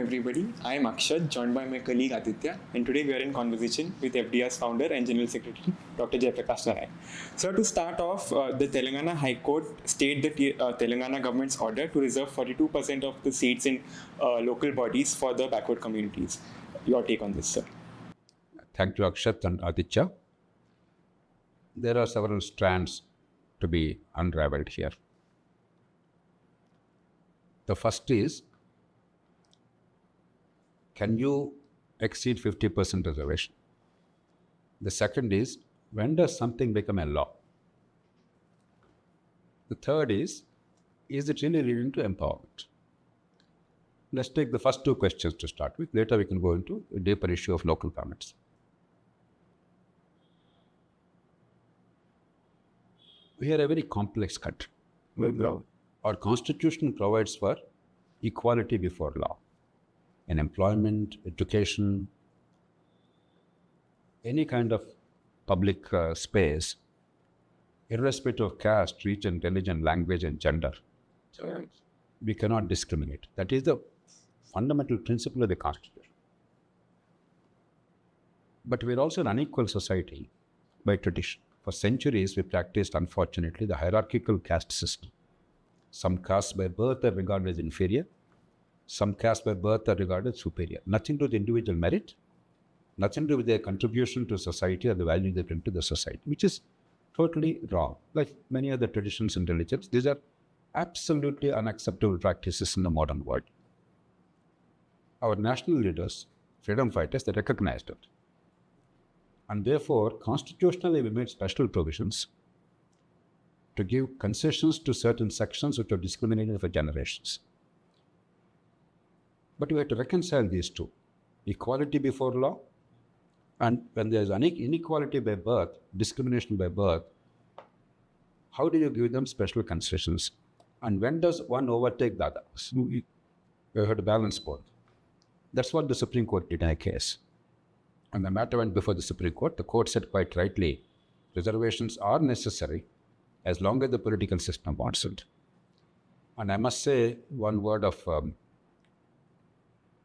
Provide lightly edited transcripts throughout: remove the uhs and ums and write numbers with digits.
everybody. I am Akshat, joined by my colleague Aditya, and today we are in conversation with FDR's founder and General Secretary, Dr. Jayaprakash Narayan. So, to start off, the Telangana High Court stayed the Telangana government's order to reserve 42% of the seats in local bodies for the backward communities. Your take on this, sir? Thank you, Akshat and Aditya. There are several strands to be unraveled here. The first is, can you exceed 50% reservation? The second is, when does something become a law? The third is it really leading to empowerment? Let's take the first two questions to start with. Later we can go into a deeper issue of local governments. We are a very complex country. Our constitution provides for equality before law. In employment, education, any kind of public space, irrespective of caste, region, religion, language, and gender, we cannot discriminate. That is the fundamental principle of the Constitution. But we are also an unequal society by tradition. For centuries, we practiced, unfortunately, the hierarchical caste system. Some castes by birth are regarded as inferior. Some castes by birth are regarded as superior. Nothing to the individual merit, nothing to do with their contribution to society or the value they bring to the society, which is totally wrong. Like many other traditions and religions, these are absolutely unacceptable practices in the modern world. Our national leaders, freedom fighters, they recognized it. And therefore, constitutionally, we made special provisions to give concessions to certain sections which are discriminated for generations. But we have to reconcile these two, equality before law, and when there is inequality by birth, discrimination by birth, how do you give them special concessions? And when does one overtake the other? We have to balance both. That's what the Supreme Court did in a case. And the matter went before the Supreme Court. The court said quite rightly, reservations are necessary as long as the political system wants it. And I must say one word of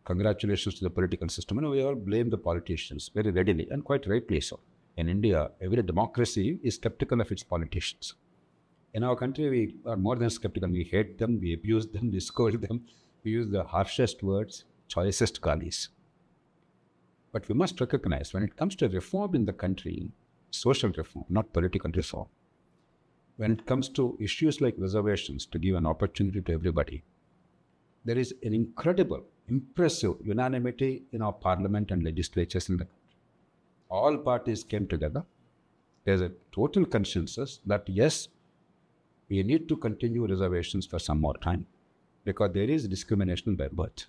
congratulations to the political system. We all blame the politicians very readily, and quite rightly so. In India, every democracy is skeptical of its politicians. In our country, we are more than skeptical. We hate them, we abuse them, we scold them, we use the harshest words, choicest galis. But we must recognize when it comes to reform in the country, social reform, not political reform, when it comes to issues like reservations to give an opportunity to everybody, there is an incredible, impressive unanimity in our parliament and legislatures in the country. All parties came together. There's a total consensus that yes, we need to continue reservations for some more time because there is discrimination by birth.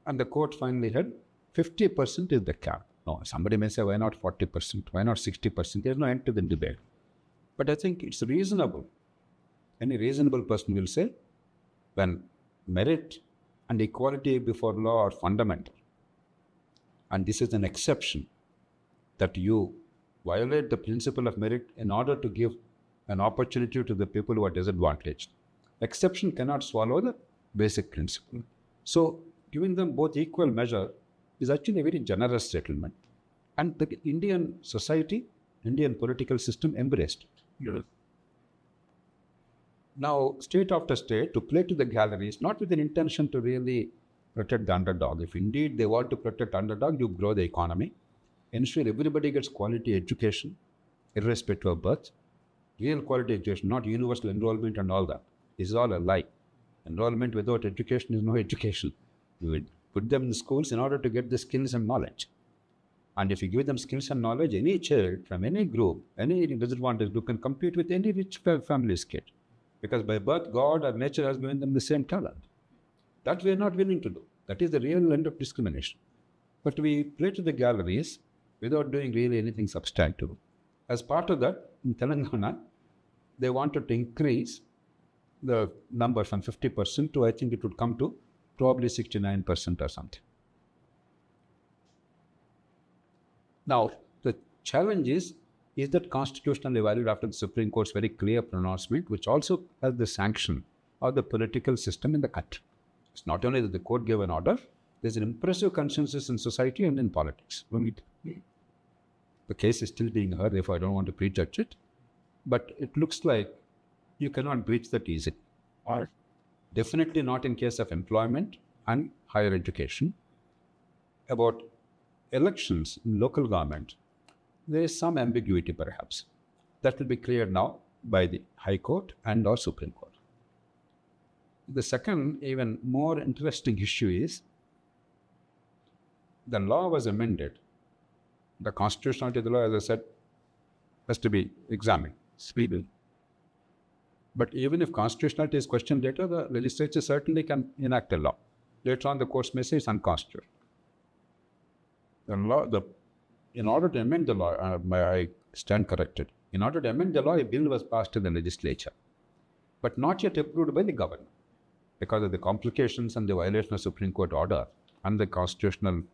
And the court finally had 50% is the cap. No, somebody may say, why not 40%? Why not 60%? There's no end to the debate. But I think it's reasonable. Any reasonable person will say, when merit and equality before law are fundamental, and this is an exception, that you violate the principle of merit in order to give an opportunity to the people who are disadvantaged. Exception cannot swallow the basic principle. So giving them both equal measure is actually a very generous settlement. And the Indian society, Indian political system embraced it. Yes. Now, state after state, to play to the galleries, not with an intention to really protect the underdog. If indeed they want to protect underdog, you grow the economy, ensure everybody gets quality education, irrespective of birth, real quality education, not universal enrollment and all that. This is all a lie. Enrollment without education is no education. You would put them in schools in order to get the skills and knowledge. And if you give them skills and knowledge, any child from any group, any disadvantaged group can compete with any rich family's kid. Because by birth, God or nature has given them the same talent. That we are not willing to do. That is the real end of discrimination. But we play to the galleries without doing really anything substantive. As part of that, in Telangana, they wanted to increase the number from 50% to, I think it would come to probably 69% or something. Now, the challenge is that constitutionally valid after the Supreme Court's very clear pronouncement, which also has the sanction of the political system in the country. It's not only that the court gave an order, there's an impressive consensus in society and in politics. The case is still being heard, therefore I don't want to prejudge it. But it looks like you cannot breach that easily. Or definitely not in case of employment and higher education. About elections in local government, there is some ambiguity perhaps. That will be cleared now by the High Court and or Supreme Court. The second, even more interesting issue is the law was amended. The constitutionality of the law, as I said, has to be examined. But even if constitutionality is questioned later, the legislature certainly can enact a law. Later on, the courts may say it's unconstitutional. In order to amend the law, I stand corrected. In order to amend the law, a bill was passed in the legislature, but not yet approved by the governor because of the complications and the violation of Supreme Court order and the constitutional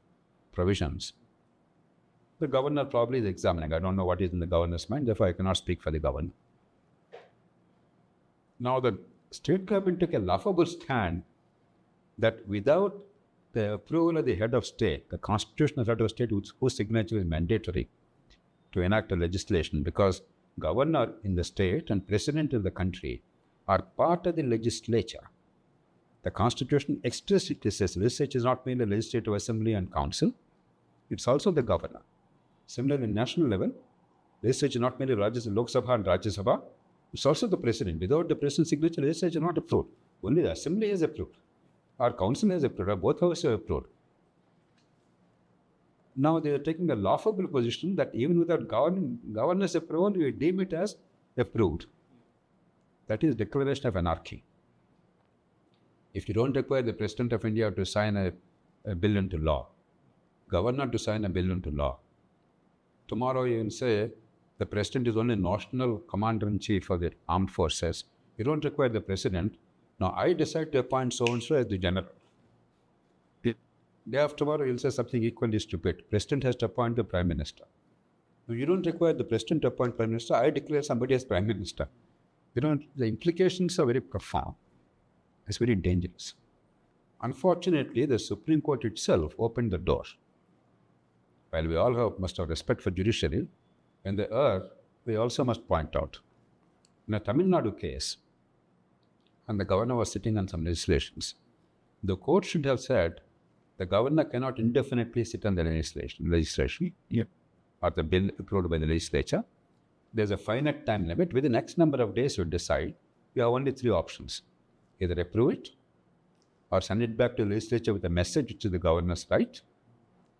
provisions. The governor probably is examining. I don't know what is in the governor's mind, therefore I cannot speak for the governor. Now the state government took a laughable stand that without the approval of the head of state, the constitutional head of state whose signature is mandatory to enact a legislation, because governor in the state and president of the country are part of the legislature. The constitution explicitly says legislature is not merely legislative assembly and council, it's also the governor. Similarly, in national level, legislature is not merely Loksatta and Rajya Sabha, it's also the president. Without the president's signature, legislature is not approved. Only the assembly is approved. Our council has approved, or both houses have approved. Now they are taking a laughable position that even without governor's approval, we deem it as approved. That is declaration of anarchy. If you don't require the President of India to sign a bill into law, governor to sign a bill into law, tomorrow you can say the President is only notional commander-in-chief of the armed forces. You don't require the President. Now I decide to appoint so-and-so as the general. Day after tomorrow, you'll say something equally stupid. President has to appoint the Prime Minister. Now, you don't require the President to appoint Prime Minister. I declare somebody as Prime Minister. The implications are very profound. It's very dangerous. Unfortunately, the Supreme Court itself opened the door. While we all must have respect for judiciary, when they err, we also must point out. In a Tamil Nadu case, and the governor was sitting on some legislations, the court should have said, the governor cannot indefinitely sit on the legislation or the bill approved by the legislature. There's a finite time limit. Within X number of days, you decide. You have only three options. Either approve it or send it back to the legislature with a message which is the governor's right.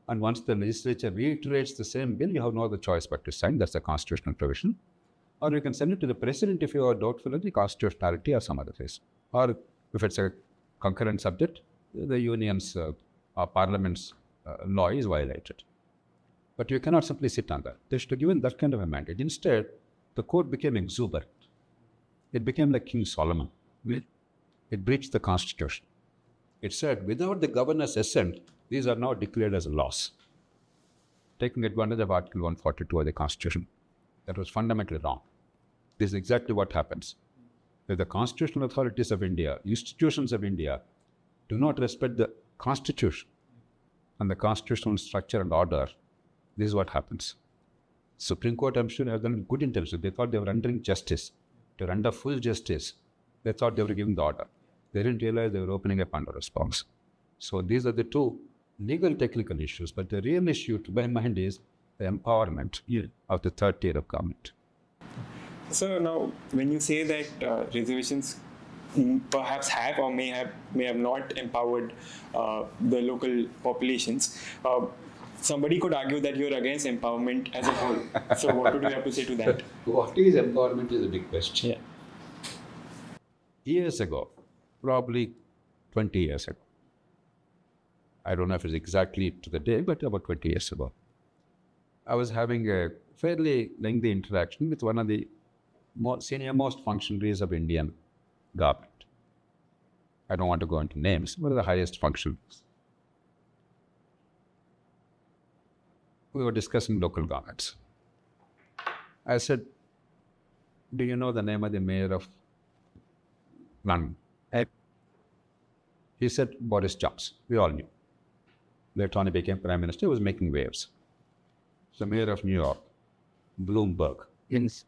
And once the legislature reiterates the same bill, you have no other choice but to sign. That's a constitutional provision. Or you can send it to the president if you are doubtful of the constitutionality or some other case. Or if it's a concurrent subject, the union's or parliament's law is violated. But you cannot simply sit on that. They should have given that kind of a mandate. Instead, the court became exuberant. It became like King Solomon. It breached the constitution. It said, without the governor's assent, these are now declared as laws, taking advantage of Article 142 of the Constitution. That was fundamentally wrong. This is exactly what happens. If the constitutional authorities of India, institutions of India, do not respect the Constitution and the constitutional structure and order, this is what happens. Supreme Court, I'm sure, has done good intention. They thought they were rendering justice. To render full justice, they thought they were giving the order. They didn't realize they were opening a Pandora's box. So these are the two legal technical issues. But the real issue, to my mind, is the empowerment of the third tier of government. So now, when you say that reservations perhaps have or may have not empowered the local populations, somebody could argue that you're against empowerment as a whole. So what would you have to say to that? What is empowerment is a big question. Yeah. Years ago, probably 20 years ago, I don't know if it's exactly to the day, but about 20 years ago, I was having a fairly lengthy interaction with one of the senior-most functionaries of Indian government. I don't want to go into names, one of the highest functionaries. We were discussing local governments. I said, do you know the name of the mayor of London? He He said Boris Johnson. We all knew. Later on, he became Prime Minister. He was making waves. The mayor of New York, Bloomberg. Yes.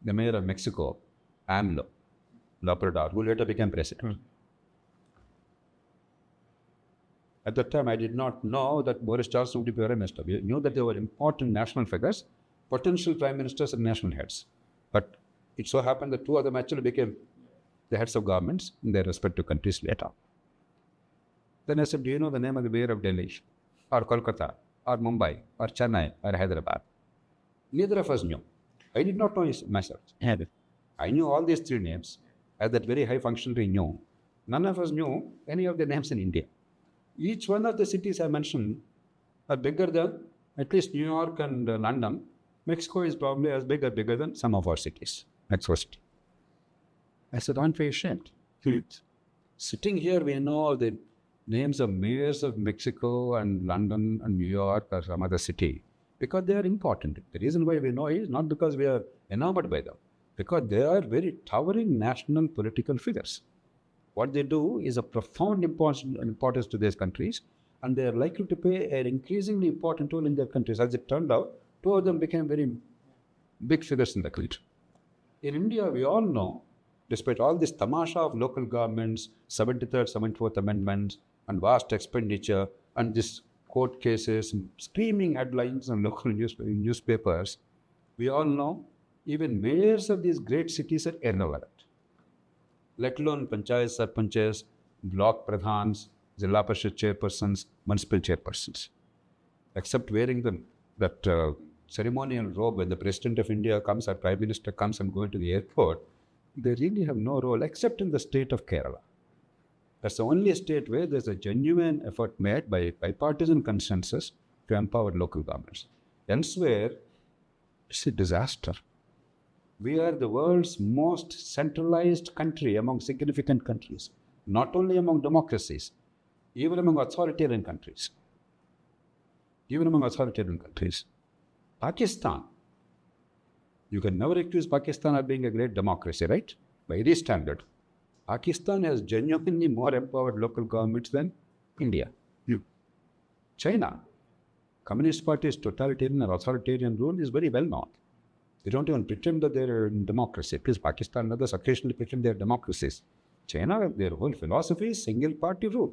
The mayor of Mexico, AMLO, Lopez, who later became president. At that time, I did not know that Boris Johnson would be Prime Minister. We knew that they were important national figures, potential Prime Ministers and national heads. But it so happened that two of them actually became the heads of governments in their respective countries later. Then I said, do you know the name of the mayor of Delhi, or Kolkata, or Mumbai, or Chennai, or Hyderabad? Neither of us knew. I did not know myself. I knew all these three names, as that very high functionary knew. None of us knew any of the names in India. Each one of the cities I mentioned are bigger than at least New York and London. Mexico is probably as big or bigger than some of our cities. Mexico City. I said, aren't we ashamed? Sitting here, we know the names of mayors of Mexico and London and New York or some other city because they are important. The reason why we know is not because we are enamored by them, because they are very towering national political figures. What they do is of profound importance to these countries, and they are likely to play an increasingly important role in their countries. As it turned out, two of them became very big figures in the country. In India, we all know, despite all this tamasha of local governments, 73rd, 74th amendments, and vast expenditure, and this court cases, and screaming headlines on local newspapers, we all know even mayors of these great cities are irrelevant. Let alone panchayat sarpanches, block pradhans, Zilla Parishad chairpersons, municipal chairpersons. Except wearing that ceremonial robe when the President of India comes or Prime Minister comes and going to the airport, they really have no role except in the state of Kerala. That's the only state where there's a genuine effort made by bipartisan consensus to empower local governments. Elsewhere, it's a disaster. We are the world's most centralized country among significant countries, not only among democracies, even among authoritarian countries. Pakistan, you can never accuse Pakistan of being a great democracy, right? By any standard. Pakistan has genuinely more empowered local governments than India. China, Communist Party's totalitarian or authoritarian rule is very well known. They don't even pretend that they're in democracy. Please, Pakistan and others occasionally pretend they're democracies. China, their whole philosophy is single party rule.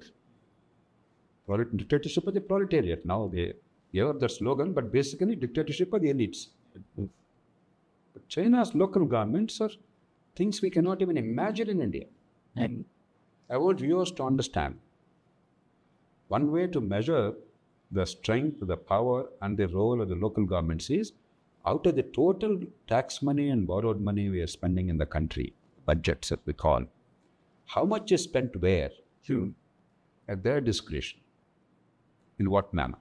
Dictatorship of the proletariat. Now they gave the slogan, but basically dictatorship of the elites. But China's local governments are things we cannot even imagine in India. And I want viewers to understand. One way to measure the strength, the power, and the role of the local governments is out of the total tax money and borrowed money we are spending in the country, budgets that we call, how much is spent where? At their discretion. In what manner?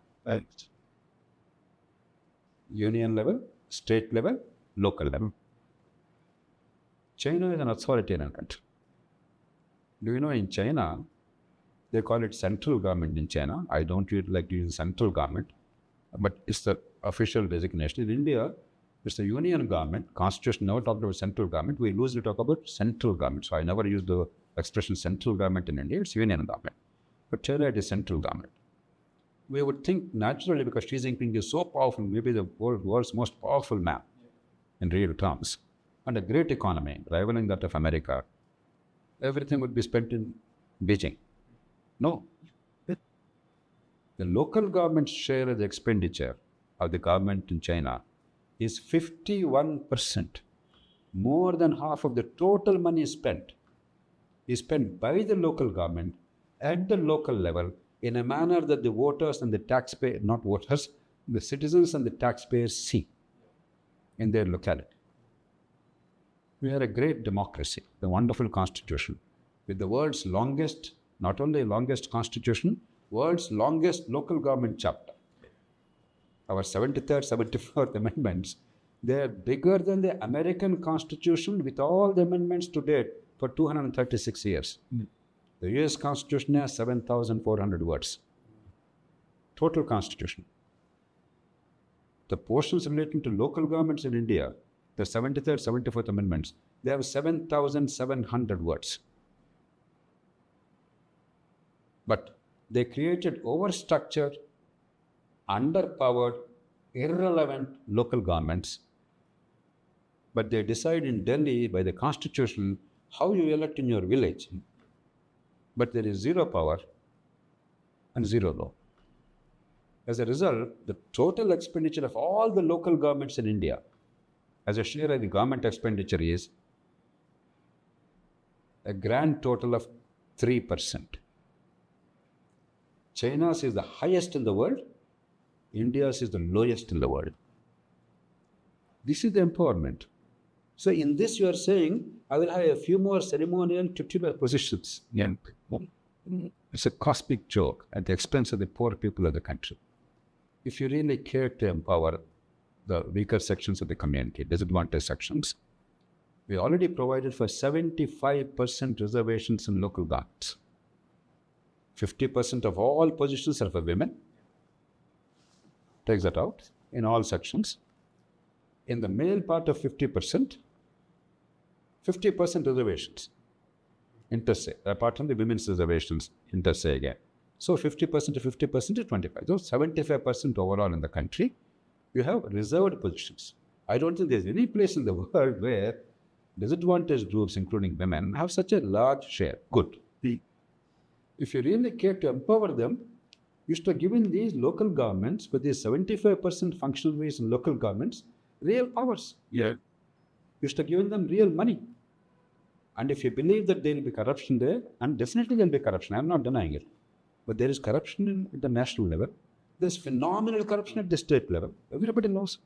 Union level, state level, local level. China is an authoritarian country. Do you know in China, they call it central government in China. I don't really like to use central government, but it's the official designation. In India, it's the union government. Constitution never talked about central government. We usually talk about central government. So I never use the expression central government in India. It's union government. But China, it is central government. We would think naturally, because Xi Jinping is so powerful, maybe the world's most powerful man in real terms, and a great economy, rivaling that of America, everything would be spent in Beijing. No. The local government's share of the expenditure of the government in China is 51%. More than half of the total money spent is spent by the local government at the local level in a manner that the voters and the taxpayers, not voters, the citizens and the taxpayers see in their locality. We are a great democracy, the wonderful constitution, with the world's longest, not only longest constitution, world's longest local government chapter. Our 73rd, 74th amendments, they are bigger than the American Constitution with all the amendments to date for 236 years. The US Constitution has 7,400 words. Total Constitution. The portions relating to local governments in India, the 73rd, 74th amendments, they have 7,700 words. But they created overstructured, underpowered, irrelevant local governments. But they decide in Delhi by the constitution how you elect in your village. But there is zero power and zero law. As a result, the total expenditure of all the local governments in India as a share of the government expenditure is a grand total of 3%. China's is the highest in the world, India's is the lowest in the world. This is the empowerment. So in this you are saying, I will have a few more ceremonial titular positions. Yeah. It's a cosmic joke at the expense of the poor people of the country. If you really care to empower the weaker sections of the community, disadvantaged sections, we already provided for 75% reservations in local governments. 50% of all positions are for women. Takes that out in all sections. In the male part of 50% reservations, inter se, apart from the women's reservations, inter se again. So 50% to 50% is 25. So 75% overall in the country, you have reserved positions. I don't think there's any place in the world where disadvantaged groups, including women, have such a large share. Good. If you really care to empower them, you should have given these local governments, with these 75% functionaries in local governments, real powers. Yeah. You should have given them real money. And if you believe that there will be corruption there, and definitely there will be corruption, I'm not denying it. But there is corruption at the national level. There's phenomenal corruption at the state level. Everybody knows.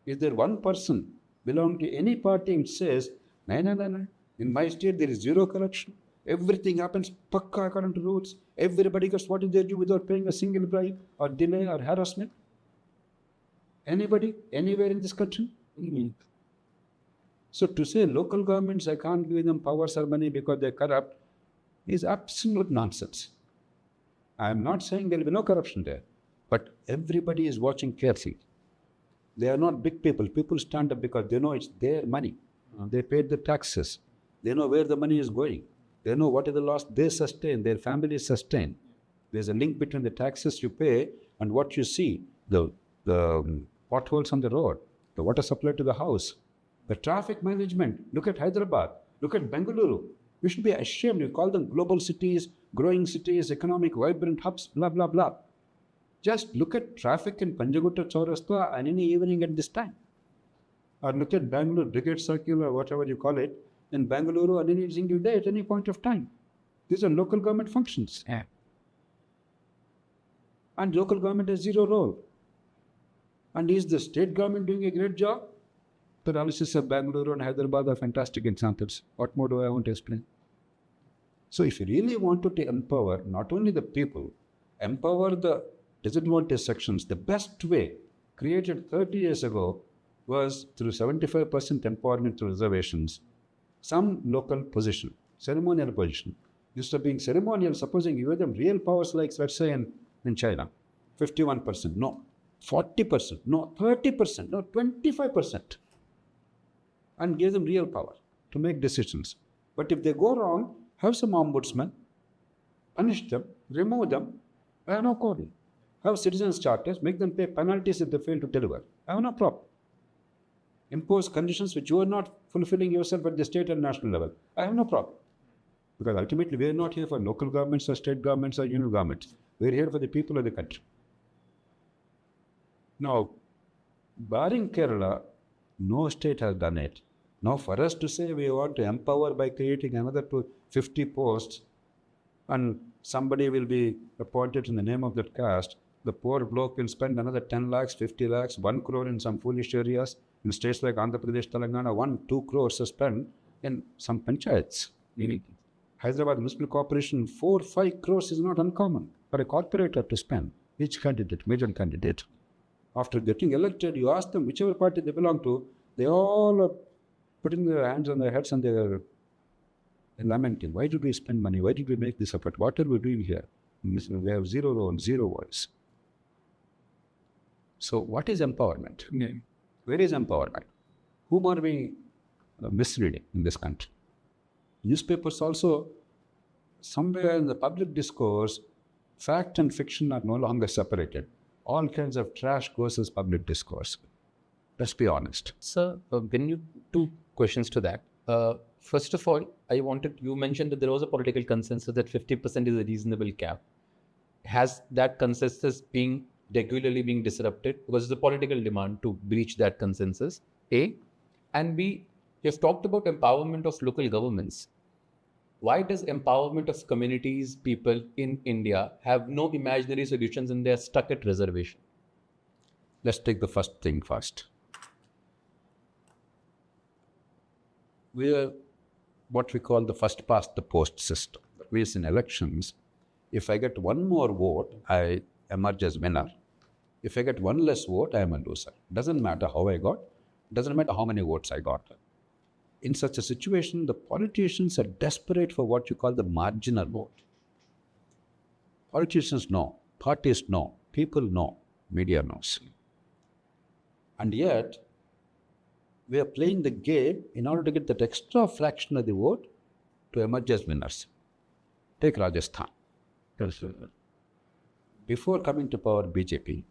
Is there one person belonging to any party which says, no, in my state there is zero corruption. Everything happens pakka according to rules. Everybody gets what they do without paying a single bribe or delay or harassment. Anybody, anywhere in this country? So to say local governments, I can't give them powers or money because they're corrupt, is absolute nonsense. I'm not saying there will be no corruption there, but everybody is watching carefully. They are not big people. People stand up because they know it's their money. They paid the taxes. They know where the money is going. They know what is the loss they sustain, their families sustain. There's a link between the taxes you pay and what you see, the potholes on the road, the water supply to the house, the traffic management. Look at Hyderabad. Look at Bengaluru. We should be ashamed. We call them global cities, growing cities, economic, vibrant hubs, blah, blah, blah. Just look at traffic in Panjagutta Chaurasta and any evening at this time. Or look at Bangalore Brigade Circle or whatever you call it in Bangalore on any single day at any point of time. These are local government functions. Yeah. And local government has zero role. And is the state government doing a great job? The analysis of Bangalore and Hyderabad are fantastic examples. What more do I want to explain? So if you really wanted to empower not only the people, empower the disadvantaged sections, the best way created 30 years ago was through 75% empowerment through reservations, some local position, ceremonial position. Instead of being ceremonial, supposing you give them real powers like, let's say, in China, 51%, no, 40%, no, 30%, no, 25%. And give them real power to make decisions. But if they go wrong, have some ombudsman, punish them, remove them, I have no problem. Have citizens' charters, make them pay penalties if they fail to deliver. I have no problem. Impose conditions which you are not fulfilling yourself at the state and national level. I have no problem. Because ultimately we are not here for local governments or state governments or union governments. We are here for the people of the country. Now, barring Kerala, no state has done it. Now for us to say we want to empower by creating another 50 posts and somebody will be appointed in the name of that caste, the poor bloke will spend another 10 lakhs, 50 lakhs, 1 crore in some foolish areas. In states like Andhra Pradesh, Telangana, 1-2 crores are spent in some panchayats. Hyderabad Municipal Corporation, 4-5 crores is not uncommon for a corporator to spend. Each candidate, major candidate. After getting elected, you ask them whichever party they belong to, they all are putting their hands on their heads and they're lamenting. Why did we spend money? Why did we make this effort? What are we doing here? We have zero role, zero voice. So what is empowerment? Yeah. Where is empowerment? Whom are we misleading in this country? Newspapers also somewhere in the public discourse, fact and fiction are no longer separated. All kinds of trash goes as public discourse. Let's be honest. Sir, when you two questions to that. First of all, you mentioned that there was a political consensus that 50% is a reasonable cap. Has that consensus being regularly being disrupted? Because there's a political demand to breach that consensus, A. And B, you have talked about empowerment of local governments. Why does empowerment of communities, people in India have no imaginary solutions and they're stuck at reservation? Let's take the first thing first. We are what we call the first past the post system. That means in elections, if I get one more vote, I emerge as winner. If I get one less vote, I am a loser. Doesn't matter how I got, doesn't matter how many votes I got. In such a situation, the politicians are desperate for what you call the marginal vote. Politicians know, parties know, people know, media knows. And yet, we are playing the game in order to get that extra fraction of the vote to emerge as winners. Take Rajasthan. Before coming to power, BJP,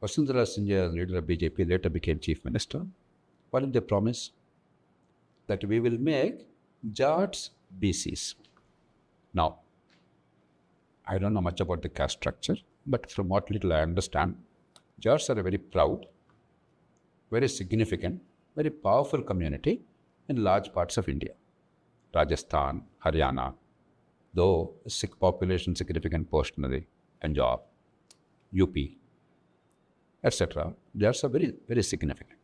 Vasundhara Sinha, leader of BJP, later became chief minister. What did they promise? That we will make Jats BCs. Now, I don't know much about the caste structure, but from what little I understand, Jats are a very proud, very significant, very powerful community in large parts of India. Rajasthan, Haryana, though a Sikh population significant portion of the Punjab, UP, etc. Jats are very, very significant.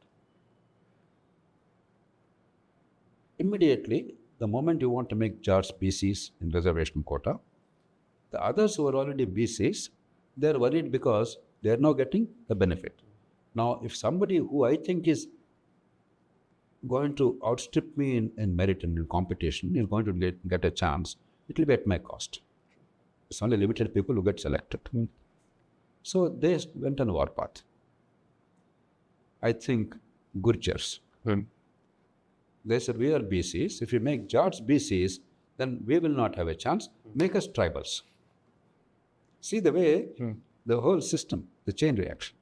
Immediately, the moment you want to make Jats BCs in reservation quota, the others who are already BCs, they are worried because they are now getting the benefit. Now, if somebody who I think is going to outstrip me in merit and in competition is going to get a chance, it will be at my cost. It's only limited people who get selected. So they went on a war path. I think Gurjars. They said, we are BCs. If you make Jats BCs, then we will not have a chance. Make us tribals. See the way the whole system, the chain reaction.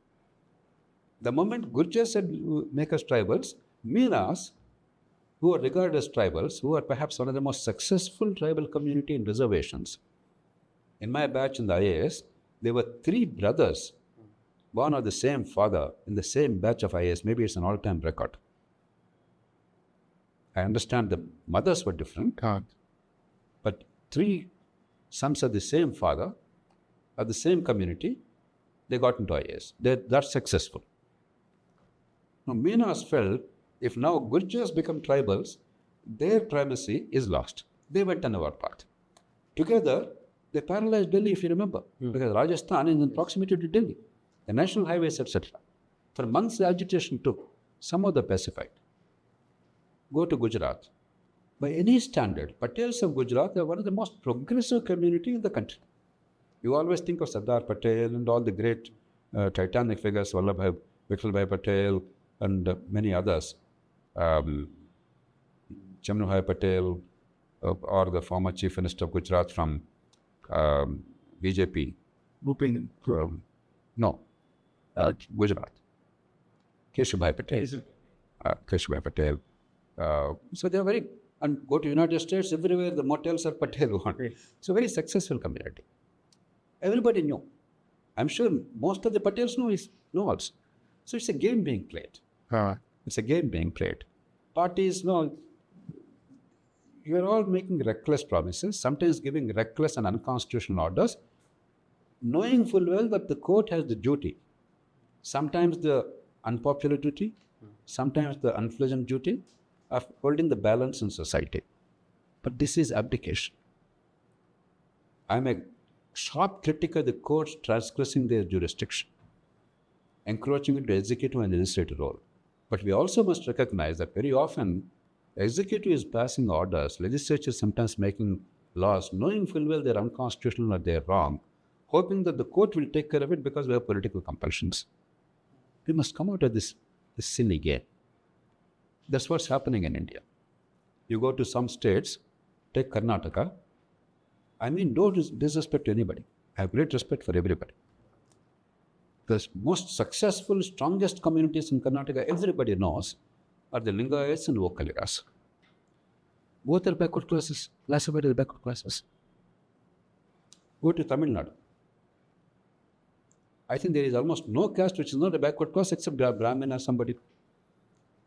The moment Gurjars said, make us tribals, Meenas, who are regarded as tribals, who are perhaps one of the most successful tribal community in reservations. In my batch in the IAS, there were 3 brothers born of the same father in the same batch of IAS. Maybe it's an all-time record. I understand the mothers were different, but 3 sons of the same father, of the same community, they got into IAS. That's successful. Now, Meenas felt if now Gurjars become tribals, their primacy is lost. They went on a war path. Together, they paralyzed Delhi, if you remember, because Rajasthan is in proximity to Delhi, the national highways, etc. For months, the agitation took. Some of the pacified. Go to Gujarat. By any standard, Patels of Gujarat are one of the most progressive community in the country. You always think of Sardar Patel and all the great titanic figures, Vittalbhai Patel and many others. Jamnubhai Patel or the former chief minister of Gujarat from BJP. Gujarat. Keshubhai Patel. Keshubhai Patel. So they are very, and go to United States, everywhere the motels are Patel one. So very successful community. Everybody knew. I'm sure most of the Patels know also. So it's a game being played. It's a game being played. Parties know, you're all making reckless promises, sometimes giving reckless and unconstitutional orders, knowing full well that the court has the duty, sometimes the unpopular duty, sometimes the unpleasant duty of holding the balance in society. But this is abdication. I'm a sharp critic of the courts transgressing their jurisdiction, encroaching into executive and legislative role. But we also must recognize that very often executive is passing orders, legislature is sometimes making laws, knowing full well they're unconstitutional or they're wrong, hoping that the court will take care of it because we have political compulsions. We must come out of this silly game. That's what's happening in India. You go to some states, Take Karnataka. I mean, no disrespect to anybody. I have great respect for everybody. The most successful, strongest communities in Karnataka, everybody knows, are the Lingayats and Vokaligas. Both are backward classes. Classified as backward classes. Go to Tamil Nadu. I think there is almost no caste which is not a backward class except Brahmin or somebody.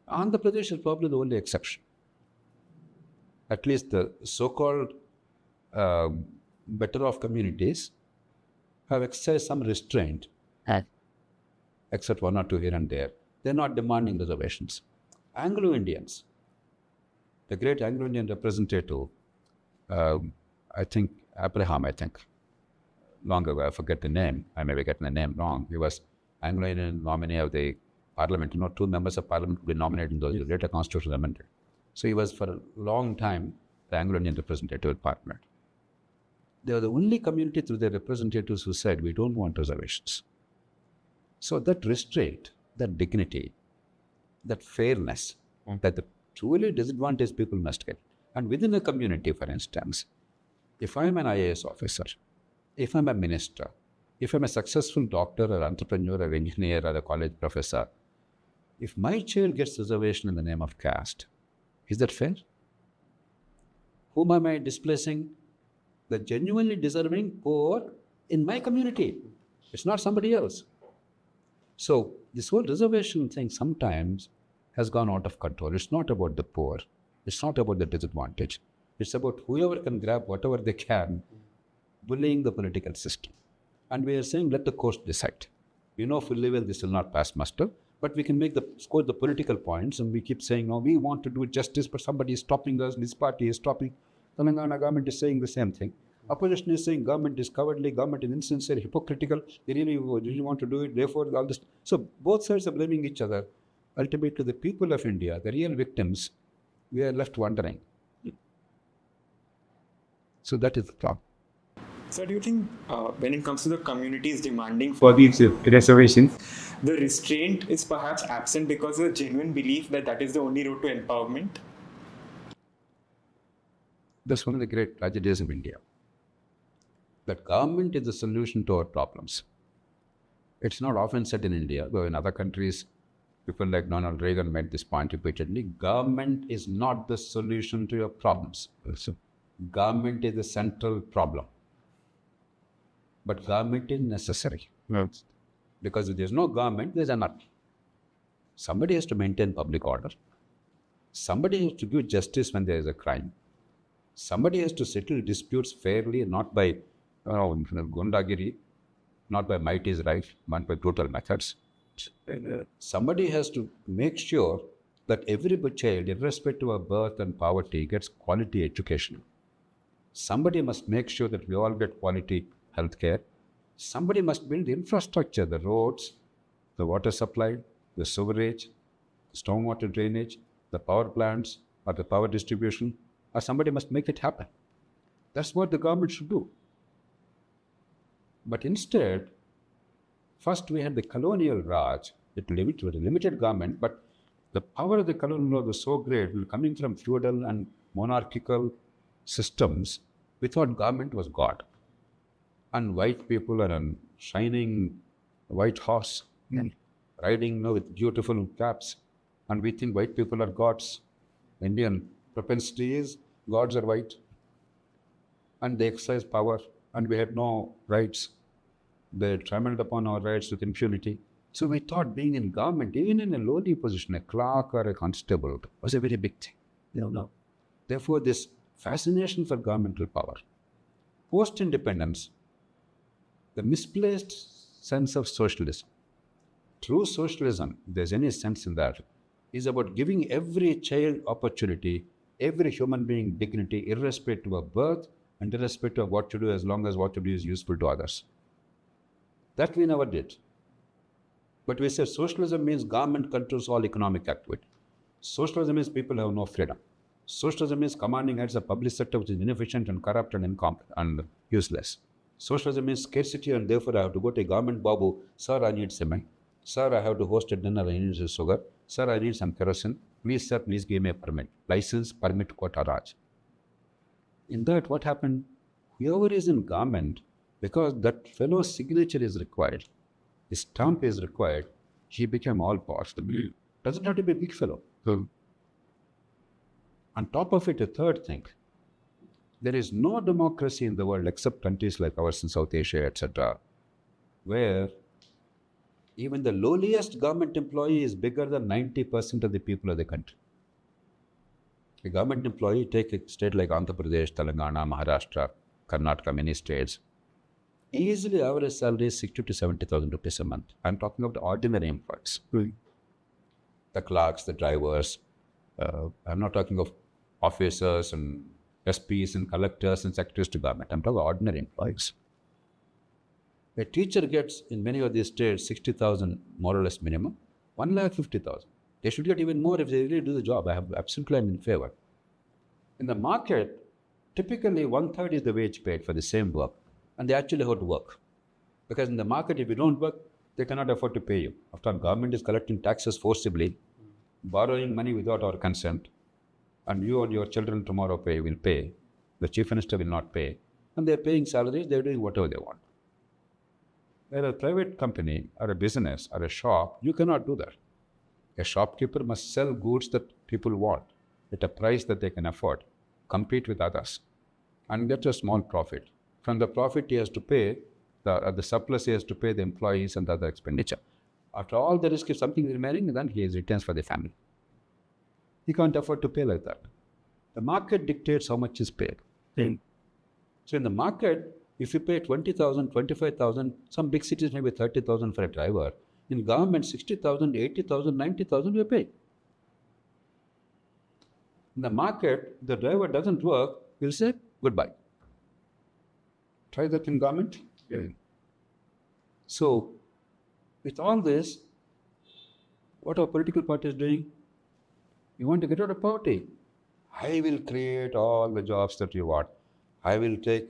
Andhra Pradesh is probably the only exception. At least the so-called better off communities have exercised some restraint, except one or two here and there. They're not demanding reservations. Anglo-Indians, the great Anglo-Indian representative, I think Abraham, long ago, I forget the name, I may be getting the name wrong. He was Anglo-Indian nominee of the parliament. 2 members of parliament could be nominated in those later constitutional amendment. So he was for a long time the Anglo-Indian representative at parliament. They were the only community through their representatives who said, we don't want reservations. So that restraint, that dignity, that fairness, that the truly disadvantaged people must get. And within a community, for instance, if I'm an IAS officer, if I'm a minister, if I'm a successful doctor or entrepreneur or engineer or a college professor, if my child gets reservation in the name of caste, is that fair? Whom am I displacing? The genuinely deserving poor in my community. It's not somebody else. So this whole reservation thing sometimes has gone out of control. It's not about the poor. It's not about the disadvantaged. It's about whoever can grab whatever they can, bullying the political system. And we are saying, let the court decide. We know fully well this will not pass muster, but we can score the political points, and we keep saying, no, we want to do justice, but somebody is stopping us, this party is stopping. Telangana government is saying the same thing. Opposition is saying government is cowardly, government is insincere, hypocritical, they really want to do it, therefore all this. So both sides are blaming each other. Ultimately, the people of India, the real victims, we are left wondering. So that is the problem. So do you think when it comes to the communities demanding for these reservations, the restraint is perhaps absent because of a genuine belief that that is the only road to empowerment? That's one of the great tragedies of India. That government is the solution to our problems. It's not often said in India, though in other countries, people like Donald Reagan made this point repeatedly. Government is not the solution to your problems. So, government is the central problem. But government is necessary. Yes. Because if there's no government, there's anarchy. Somebody has to maintain public order. Somebody has to give justice when there is a crime. Somebody has to settle disputes fairly, not by gundagiri, not by might is right, but by brutal methods. Somebody has to make sure that every child, irrespective of birth and poverty, gets quality education. Somebody must make sure that we all get quality healthcare. Somebody must build the infrastructure, the roads, the water supply, the sewerage, stormwater drainage, the power plants, or the power distribution, or somebody must make it happen. That's what the government should do. But instead, first we had the colonial Raj, it was a limited government, but the power of the colonial Raj was so great, coming from feudal and monarchical systems, we thought government was God. And white people are on shining white horse, riding with beautiful caps, and we think white people are gods. Indian propensity is gods are white, and they exercise power, and we had no rights. They trampled upon our rights with impunity. So we thought being in government, even in a lowly position, a clerk or a constable, was a very big thing. No. Therefore, this fascination for governmental power. Post-independence, the misplaced sense of socialism. True socialism, if there's any sense in that, is about giving every child opportunity, every human being dignity, irrespective of birth and irrespective of what to do, as long as what to do is useful to others. That we never did. But we said socialism means government controls all economic activity. Socialism means people have no freedom. Socialism means commanding heads of public sector which is inefficient and corrupt and incompetent and useless. Socialism means scarcity, and therefore I have to go to a government babu, sir, I need cement. Sir, I have to host a dinner, I need some sugar. Sir, I need some kerosene. Please, sir, please give me a permit. License, permit, quota, Raj. In that, what happened? Whoever is in government, because that fellow's signature is required, his stamp is required, he became all posh. Doesn't have to be a big fellow. So, on top of it, a third thing, there is no democracy in the world except countries like ours in South Asia, etc., where even the lowliest government employee is bigger than 90% of the people of the country. A government employee, take a state like Andhra Pradesh, Telangana, Maharashtra, Karnataka, many states, easily average salary is 60 to 70,000 rupees a month. I'm talking about the ordinary employees. The clerks, the drivers. I'm not talking of officers and SPs and collectors and secretaries to government. I'm talking about ordinary employees. A teacher gets in many of these states 60,000 more or less minimum, 1,50,000. They should get even more if they really do the job. I have absolutely am in favor. In the market, typically 1/3 is the wage paid for the same work, and they actually have to work. Because in the market, if you don't work, they cannot afford to pay you. After all, government is collecting taxes forcibly, borrowing money without our consent, and you and your children tomorrow will pay. The chief minister will not pay, and they're paying salaries, they're doing whatever they want. Where a private company or a business or a shop, you cannot do that. A shopkeeper must sell goods that people want at a price that they can afford, compete with others, and get a small profit. From the profit, he has to pay, the surplus he has to pay the employees and the other expenditure. After all the risk, if something is remaining, then he has returns for the family. He can't afford to pay like that. The market dictates how much is paid. So in the market, if you pay 20,000, 25,000, some big cities maybe 30,000 for a driver. In government, 60,000, 80,000, 90,000 you pay. In the market, the driver doesn't work, we'll say goodbye. Try that in government. Yeah. So, with all this, what our political party is doing, you want to get out of poverty. I will create all the jobs that you want. I will take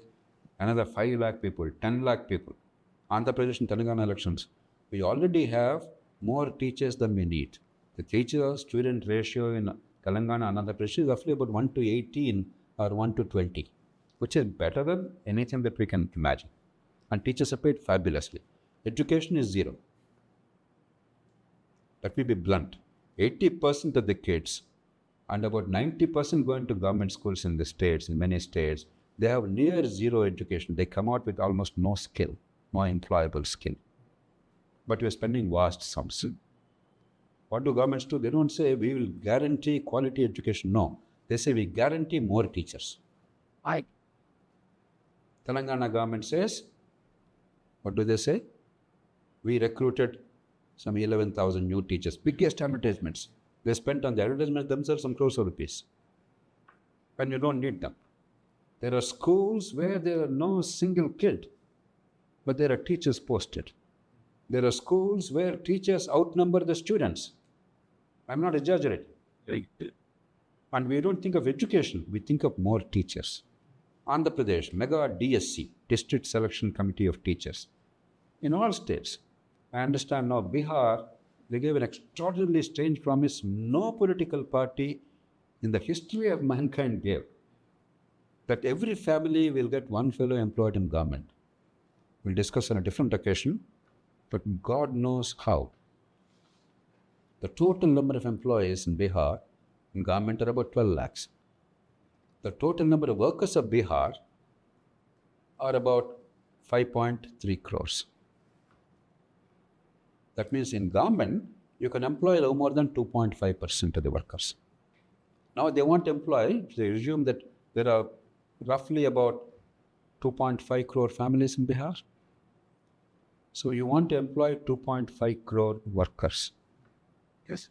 another 5 lakh people, 10 lakh people. Andhra Pradesh and Telangana elections, we already have more teachers than we need. The teacher-student ratio in Telangana and Andhra Pradesh is roughly about 1 to 18 or 1 to 20, which is better than anything that we can imagine. And teachers are paid fabulously. Education is zero. Let me be blunt. 80% of the kids and about 90% going to government schools in the states, in many states, they have near zero education. They come out with almost no skill, no employable skill. But we're spending vast sums. What do governments do? They don't say we will guarantee quality education. No. They say we guarantee more teachers. Telangana government says, what do they say? We recruited some 11,000 new teachers. Biggest advertisements. They spent on the advertisements themselves some crores of rupees. And you don't need them. There are schools where there are no single kid, but there are teachers posted. There are schools where teachers outnumber the students. I'm not exaggerating. And we don't think of education, we think of more teachers. Andhra Pradesh, mega DSC, District Selection Committee of Teachers. In all states, I understand now Bihar, they gave an extraordinarily strange promise no political party in the history of mankind gave, that every family will get one fellow employed in government. We'll discuss on a different occasion, but God knows how. The total number of employees in Bihar in government are about 12 lakhs. The total number of workers of Bihar are about 5.3 crores. That means in government, you can employ no more than 2.5% of the workers. Now they want to employ, they assume that there are roughly about 2.5 crore families in Bihar. So you want to employ 2.5 crore workers. Yes.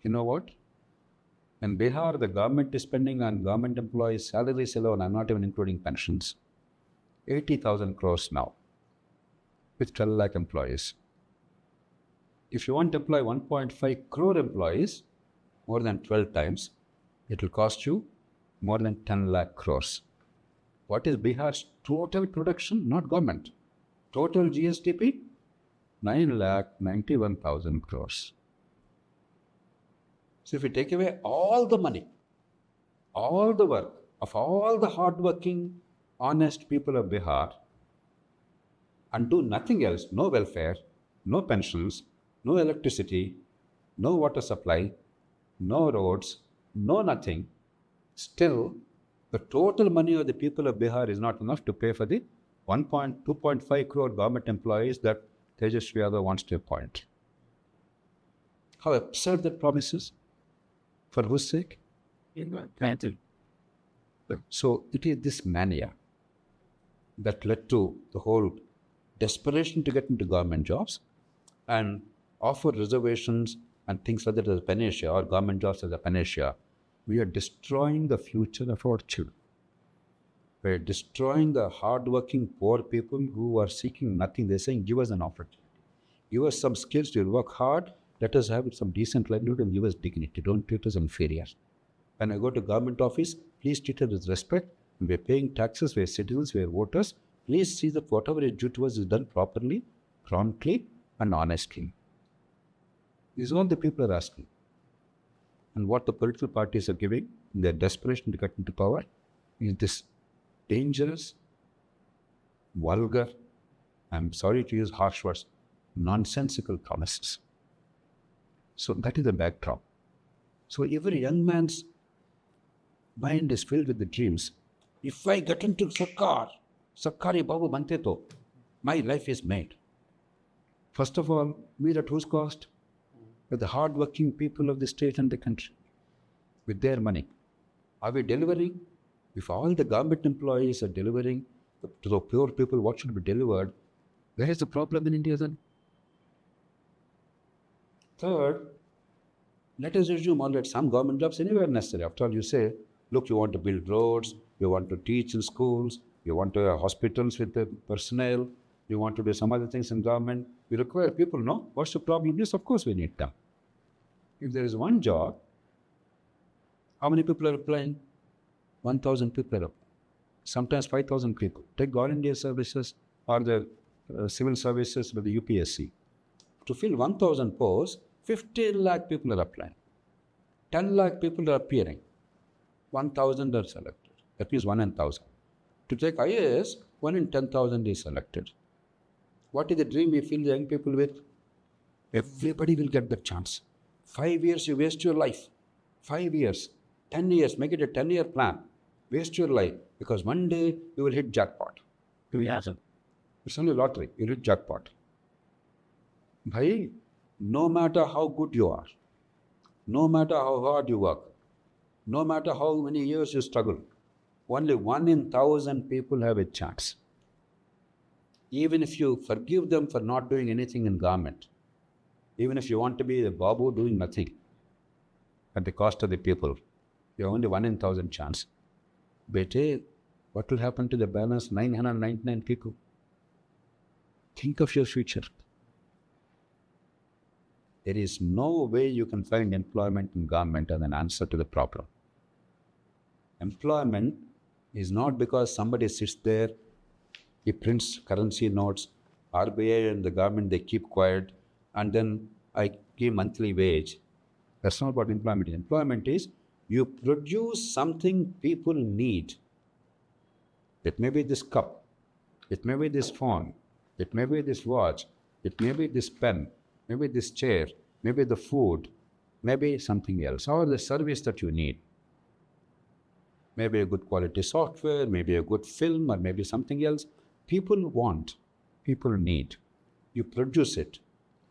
You know what? In Bihar, the government is spending on government employees' salaries alone, I'm not even including pensions, 80,000 crores now, with 12 lakh employees. If you want to employ 1.5 crore employees, more than 12 times, it will cost you more than 10 lakh crores. What is Bihar's total production? Not government. Total GSDP? 9,91,000 crores. So if you take away all the money, all the work, of all the hardworking, honest people of Bihar and do nothing else, no welfare, no pensions, no electricity, no water supply, no roads, no nothing, still the total money of the people of Bihar is not enough to pay for the 2.5 crore government employees that Tejasvi Yadav wants to appoint. How absurd that promise is. For whose sake? So it is this mania that led to the whole desperation to get into government jobs and offer reservations and things like that as a panacea, or government jobs as a panacea. We are destroying the future of our children. We are destroying the hardworking poor people who are seeking nothing. They're saying, give us an opportunity. Give us some skills to work hard. Let us have some decent livelihood and give us dignity. Don't treat us inferior. When I go to government office, please treat us with respect. We're paying taxes, we're citizens, we're voters. Please see that whatever is due to us is done properly, promptly, and honestly. This is all the people are asking. And what the political parties are giving in their desperation to get into power is this dangerous, vulgar, I'm sorry to use harsh words, nonsensical promises. So that is the backdrop. So every young man's mind is filled with the dreams. If I get into Sarkari Babu Bante to, my life is made. First of all, we at whose cost? With the hard-working people of the state and the country, with their money. Are we delivering? If all the government employees are delivering to the poor people what should be delivered, where is the problem in India then? Third, let us assume all that some government jobs anywhere necessary. After all, you say, look, you want to build roads, you want to teach in schools, you want to have hospitals with the personnel, you want to do some other things in government. We require people, no? What's the problem? Yes, of course we need them. If there is one job, how many people are applying? 1,000 people are applying. Sometimes 5,000 people. Take All India services or the civil services with the UPSC. To fill 1,000 posts, 15 lakh people are applying. 10 lakh people are appearing. 1,000 are selected. That means 1 in 1,000. To take IAS, 1 in 10,000 is selected. What is the dream we fill the young people with? Everybody will get the chance. 5 years you waste your life. 5 years, 10 years, make it a 10-year plan. Waste your life because one day you will hit jackpot. It's only lottery. You hit jackpot. Bhai, no matter how good you are, no matter how hard you work, no matter how many years you struggle, only 1 in 1,000 people have a chance. Even if you forgive them for not doing anything in government, even if you want to be the Babu doing nothing at the cost of the people, you have only 1 in 1,000 chance. Bete, what will happen to the balance 999 people? Think of your future. There is no way you can find employment in government as an answer to the problem. Employment is not because somebody sits there, he prints currency notes, RBI and the government, they keep quiet, and then I give monthly wage. That's not what employment is. Employment is you produce something people need. It may be this cup, it may be this phone, it may be this watch, it may be this pen, maybe this chair, maybe the food, maybe something else, or the service that you need. Maybe a good quality software, maybe a good film, or maybe something else. People want, people need. You produce it.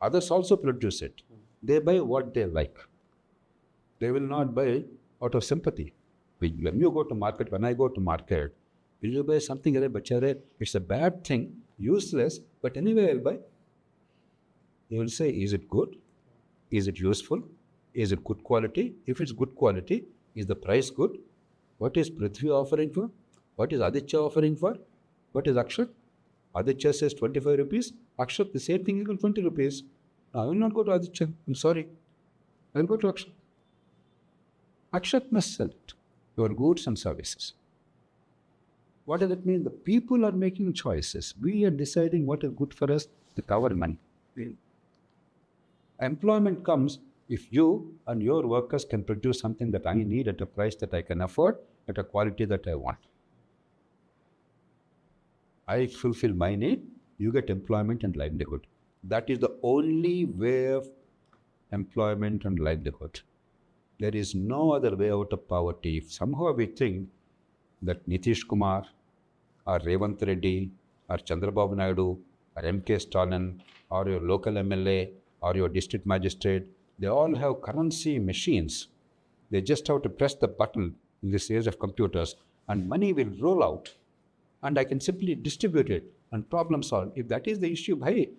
Others also produce it. They buy what they like. They will not buy out of sympathy. When you go to market, when I go to market, will you buy something? It's a bad thing, useless, but anyway I'll buy. They will say, is it good? Is it useful? Is it good quality? If it's good quality, is the price good? What is Prithvi offering for? What is Aditya offering for? What is Akshat? Aditya says 25 rupees. Akshat, the same thing equal 20 rupees. I will not go to Aditya. I'm sorry. I will go to Akshat. Akshat must sell it. Your goods and services. What does it mean? The people are making choices. We are deciding what is good for us with our money. Employment comes If you and your workers can produce something that I need at a price that I can afford, at a quality that I want, I fulfill my need, you get employment and livelihood. That is the only way of employment and livelihood. There is no other way out of poverty. If somehow we think that Nitish Kumar or Revant Reddy or Chandrababu Naidu or MK Stalin or your local MLA or your district magistrate, they all have currency machines. They just have to press the button in this age of computers and money will roll out and I can simply distribute it and problem solve. If that is the issue, bhai,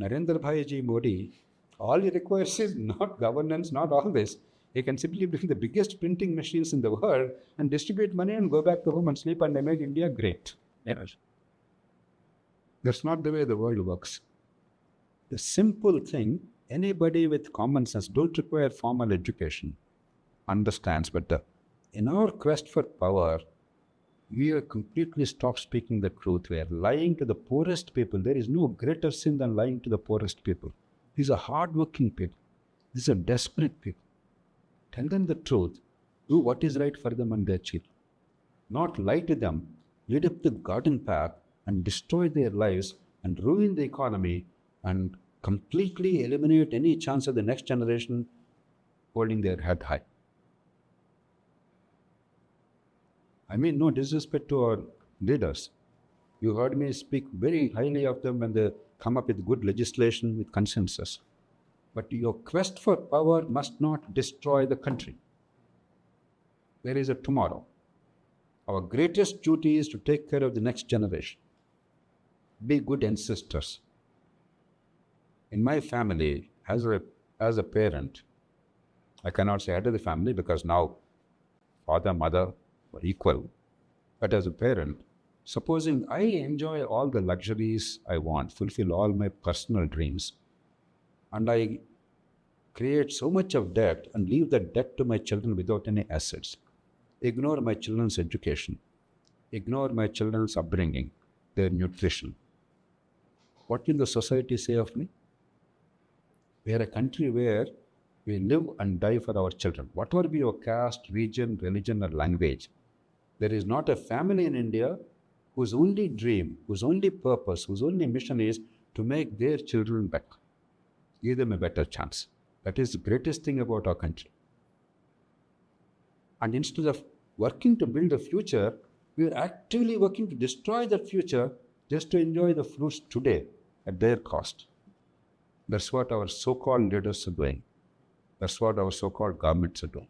Narendra Bhai Ji Modi, all he requires is not governance, not all this. He can simply bring the biggest printing machines in the world and distribute money and go back to home and sleep and they make India great. Yes. That's not the way the world works. The simple thing, anybody with common sense, don't require formal education, understands, but in our quest for power, we have completely stopped speaking the truth. We are lying to the poorest people. There is no greater sin than lying to the poorest people. These are hardworking people. These are desperate people. Tell them the truth. Do what is right for them and their children. Not lie to them, lead up the garden path and destroy their lives and ruin the economy and completely eliminate any chance of the next generation holding their head high. I mean, no disrespect to our leaders. You heard me speak very highly of them when they come up with good legislation with consensus. But your quest for power must not destroy the country. There is a tomorrow. Our greatest duty is to take care of the next generation. Be good ancestors. In my family, as a parent, I cannot say head of the family because now father, mother are equal. But as a parent, supposing I enjoy all the luxuries I want, fulfill all my personal dreams, and I create so much of debt and leave that debt to my children without any assets, ignore my children's education, ignore my children's upbringing, their nutrition, what will the society say of me? We are a country where we live and die for our children. Whatever be your caste, region, religion, or language, there is not a family in India whose only dream, whose only purpose, whose only mission is to make their children better, give them a better chance. That is the greatest thing about our country. And instead of working to build a future, we are actively working to destroy that future just to enjoy the fruits today at their cost. That's what our so-called leaders are doing. That's what our so-called governments are doing.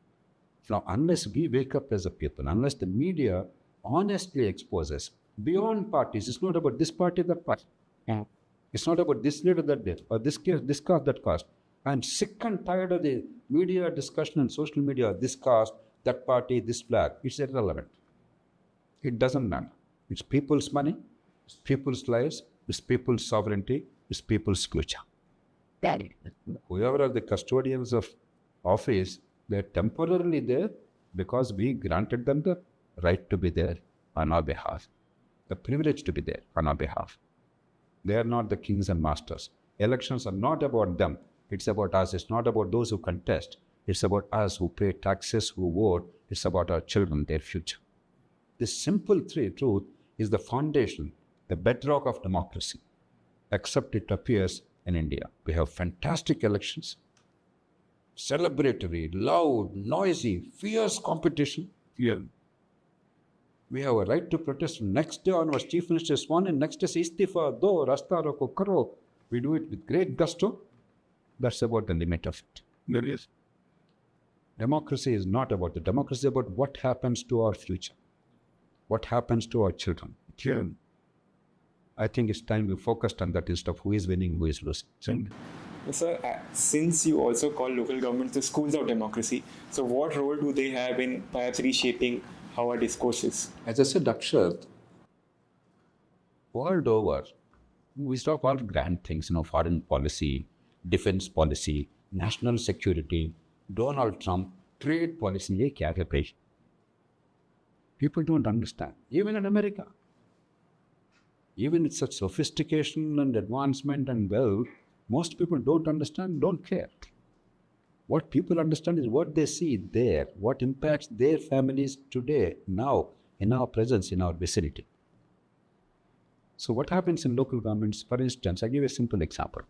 Now, unless we wake up as a people, unless the media honestly exposes beyond parties, it's not about this party, that party. Yeah. It's not about this leader, that leader, or this case, this caste, that caste. I'm sick and tired of the media discussion and social media, this caste, that party, this flag. It's irrelevant. It doesn't matter. It's people's money, it's people's lives, it's people's sovereignty, it's people's future. Whoever are the custodians of office, they're temporarily there because we granted them the right to be there on our behalf, the privilege to be there on our behalf. They are not the kings and masters. Elections are not about them. It's about us. It's not about those who contest. It's about us who pay taxes, who vote. It's about our children, their future. This simple truth is the foundation, the bedrock of democracy, except it appears in India. We have fantastic elections, celebratory, loud, noisy, fierce competition. Yeah. We have a right to protest. Next day onwards, Chief Minister is sworn in. Next day, istifa, do, rasta roko, karo. We do it with great gusto. That's about the limit of it. There is. Democracy is not about it. Democracy is about what happens to our future, what happens to our children. Yeah. I think it's time we focused on that instead of who is winning, who is losing. Sir, since you also call local governments the schools of democracy, so what role do they have in perhaps reshaping how our discourse is? As I said, Akshat, world over, we talk about grand things, foreign policy, defense policy, national security, Donald Trump, trade policy. Ye kya hai bhai? People don't understand. Even in America, even with such sophistication and advancement and wealth, most people don't understand, don't care. What people understand is what they see there, what impacts their families today, now, in our presence, in our vicinity. So what happens in local governments, for instance, I give a simple example.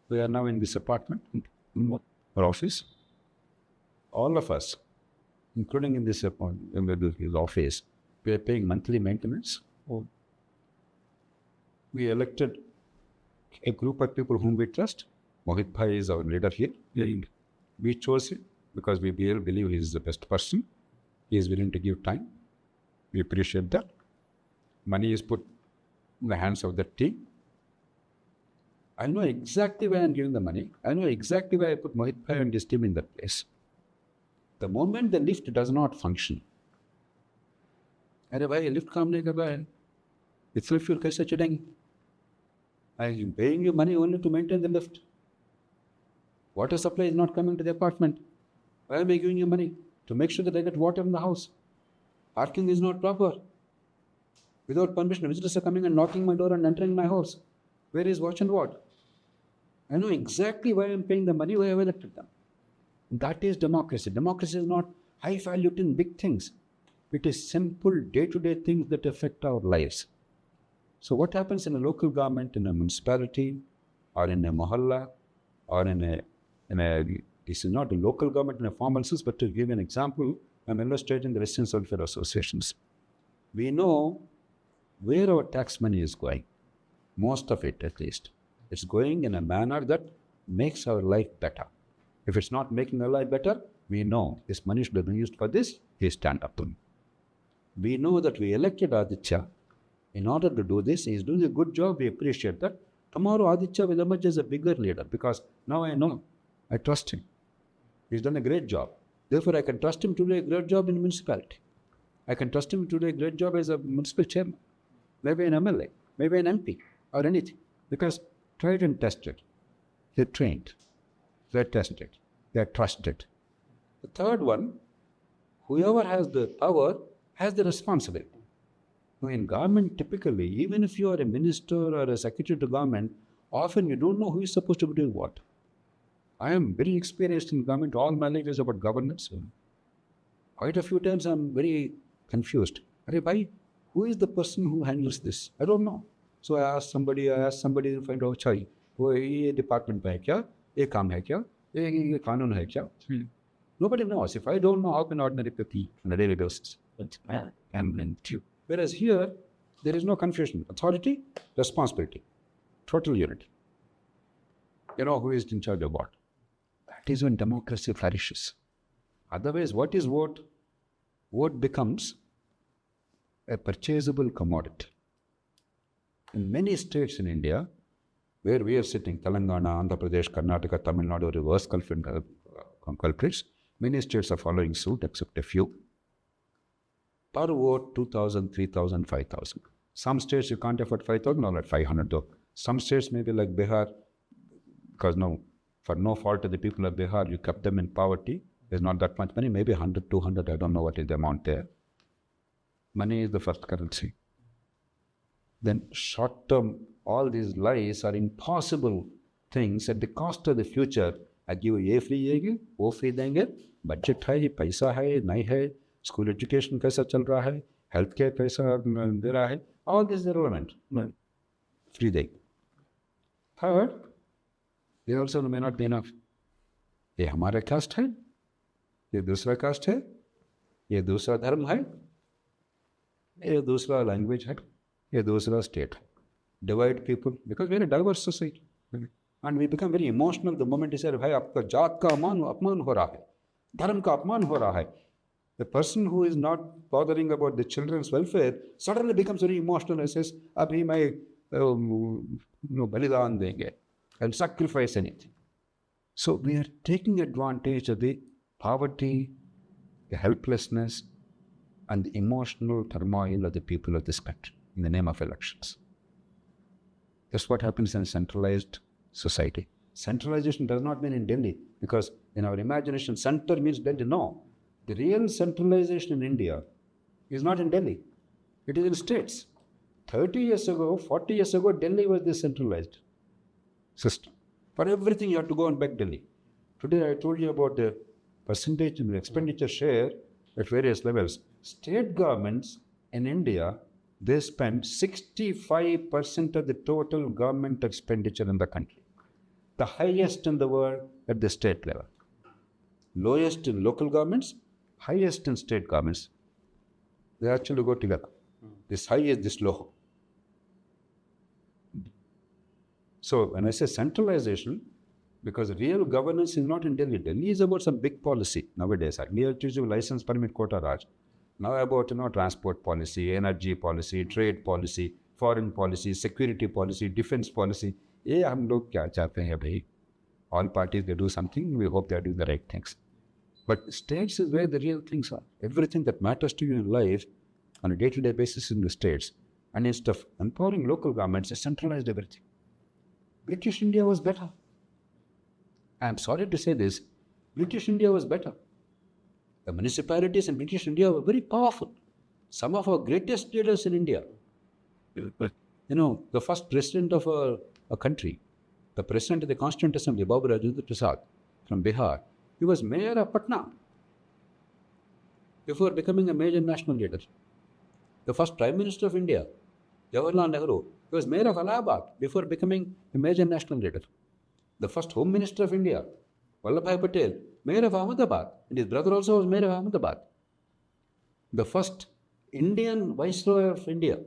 We are now in this apartment, or office. All of us, including in this office, we are paying monthly maintenance. We elected a group of people whom we trust. Mohit Bhai is our leader here. We chose him because we believe he is the best person. He is willing to give time. We appreciate that. Money is put in the hands of the team. I know exactly why I am giving the money. I know exactly why I put Mohit Bhai and his team in that place. The moment the lift does not function, अरे भाई lift काम नहीं कर रहा है, इतना fuel कैसे चढ़ेंगे? I am paying you money only to maintain the lift. Water supply is not coming to the apartment. Why am I giving you money? To make sure that I get water in the house. Parking is not proper. Without permission, visitors are coming and knocking my door and entering my house. Where is watch and ward? I know exactly why I am paying the money, why I have elected them. That is democracy. Democracy is not high-valued big things. It is simple day-to-day things that affect our lives. So what happens in a local government, in a municipality, or in a mohalla, or in a this is not a local government in a formal sense, but to give an example, I'm illustrating the residents' welfare associations. We know where our tax money is going, most of it at least. It's going in a manner that makes our life better. If it's not making our life better, we know this money should have been used for this, we stand up to him. We know that we elected Aditya. In order to do this, he's doing a good job, we appreciate that. Tomorrow Aditya will emerge as a bigger leader because now I know, I trust him. He's done a great job. Therefore, I can trust him to do a great job in the municipality. I can trust him to do a great job as a municipal chairman, maybe an MLA, maybe an MP, or anything. Because tried and tested. They're trained. They're tested. They're trusted. The third one, whoever has the power has the responsibility. Now in government, typically, even if you are a minister or a secretary to government, often you don't know who is supposed to be doing what. I am very experienced in government. All my life is about governance. Quite a few times I'm very confused. Bhai, who is the person who handles this? I don't know. So I asked somebody to find out, chai, ये department में है क्या? ये काम है क्या? ये कानून है क्या? Nobody knows. If I don't know, how can ordinary people on a daily basis? Whereas here, there is no confusion. Authority, responsibility, total unity. You know who is in charge of what. That is when democracy flourishes. Otherwise, what is vote? Vote becomes a purchasable commodity. In many states in India, where we are sitting, Telangana, Andhra Pradesh, Karnataka, Tamil Nadu, reverse culprits, many states are following suit except a few. Per vote, 2,000, 3,000, 5,000. Some states you can't afford 5,000, or at 500 though. Some states maybe like Bihar, because no, for no fault of the people of Bihar, you kept them in poverty. There's not that much money, maybe 100, 200, I don't know what is the amount there. Money is the first currency. Then short term, all these lies are impossible things at the cost of the future. I give you free, वो free देंगे, budget है, पैसा है, नहीं है, school education कैसा चल रहा है, healthcare कैसा दे रहा है, all this is irrelevant. Free देंगे. Third, they also may not be enough. ये हमारा caste है, ये दूसरा caste है, ये दूसरा धर्म है, ये दूसरा language है, ये दूसरा state है. Divide people because we are a diverse society. And we become very emotional the moment he said, भाई आपका जात का अपमान हो रहा है, धर्म का अपमान हो रहा है. The person who is not bothering about the children's welfare suddenly becomes very emotional and says, अभी मैं बलिदान देंगे. I'll sacrifice anything. So we are taking advantage of the poverty, the helplessness, and the emotional turmoil of the people of this country in the name of elections. That's what happens in a centralized society. Centralization does not mean in Delhi, because in our imagination, center means Delhi. No. The real centralization in India is not in Delhi. It is in states. 30 years ago, 40 years ago, Delhi was the centralized system. For everything, you have to go and beg Delhi. Today, I told you about the percentage and expenditure share at various levels. State governments in India, they spend 65% of the total government expenditure in the country. The highest in the world at the state level. Lowest in local governments, highest in state governments. They actually go together. This high is this low. So when I say centralization, because real governance is not in Delhi. Delhi is about some big policy nowadays. Earlier it used to be license, permit, quota, Raj. Now about transport policy, energy policy, trade policy, foreign policy, security policy, defense policy. ये हम लोग क्या चाहते हैं भाई? All parties, they do something. We hope they are doing the right things. But states is where the real things are. Everything that matters to you in life on a day-to-day basis in the states. And instead of empowering local governments, they centralized everything. British India was better. I'm sorry to say this, British India was better. The municipalities in British India were very powerful. Some of our greatest leaders in India. The first president of a country, the president of the Constituent Assembly, Babu Rajendra Prasad from Bihar, he was mayor of Patna before becoming a major national leader. The first Prime Minister of India, Jawaharlal Nehru, he was mayor of Allahabad before becoming a major national leader. The first Home Minister of India, Vallabhbhai Patel, mayor of Ahmedabad, and his brother also was mayor of Ahmedabad. The first Indian Viceroy of India,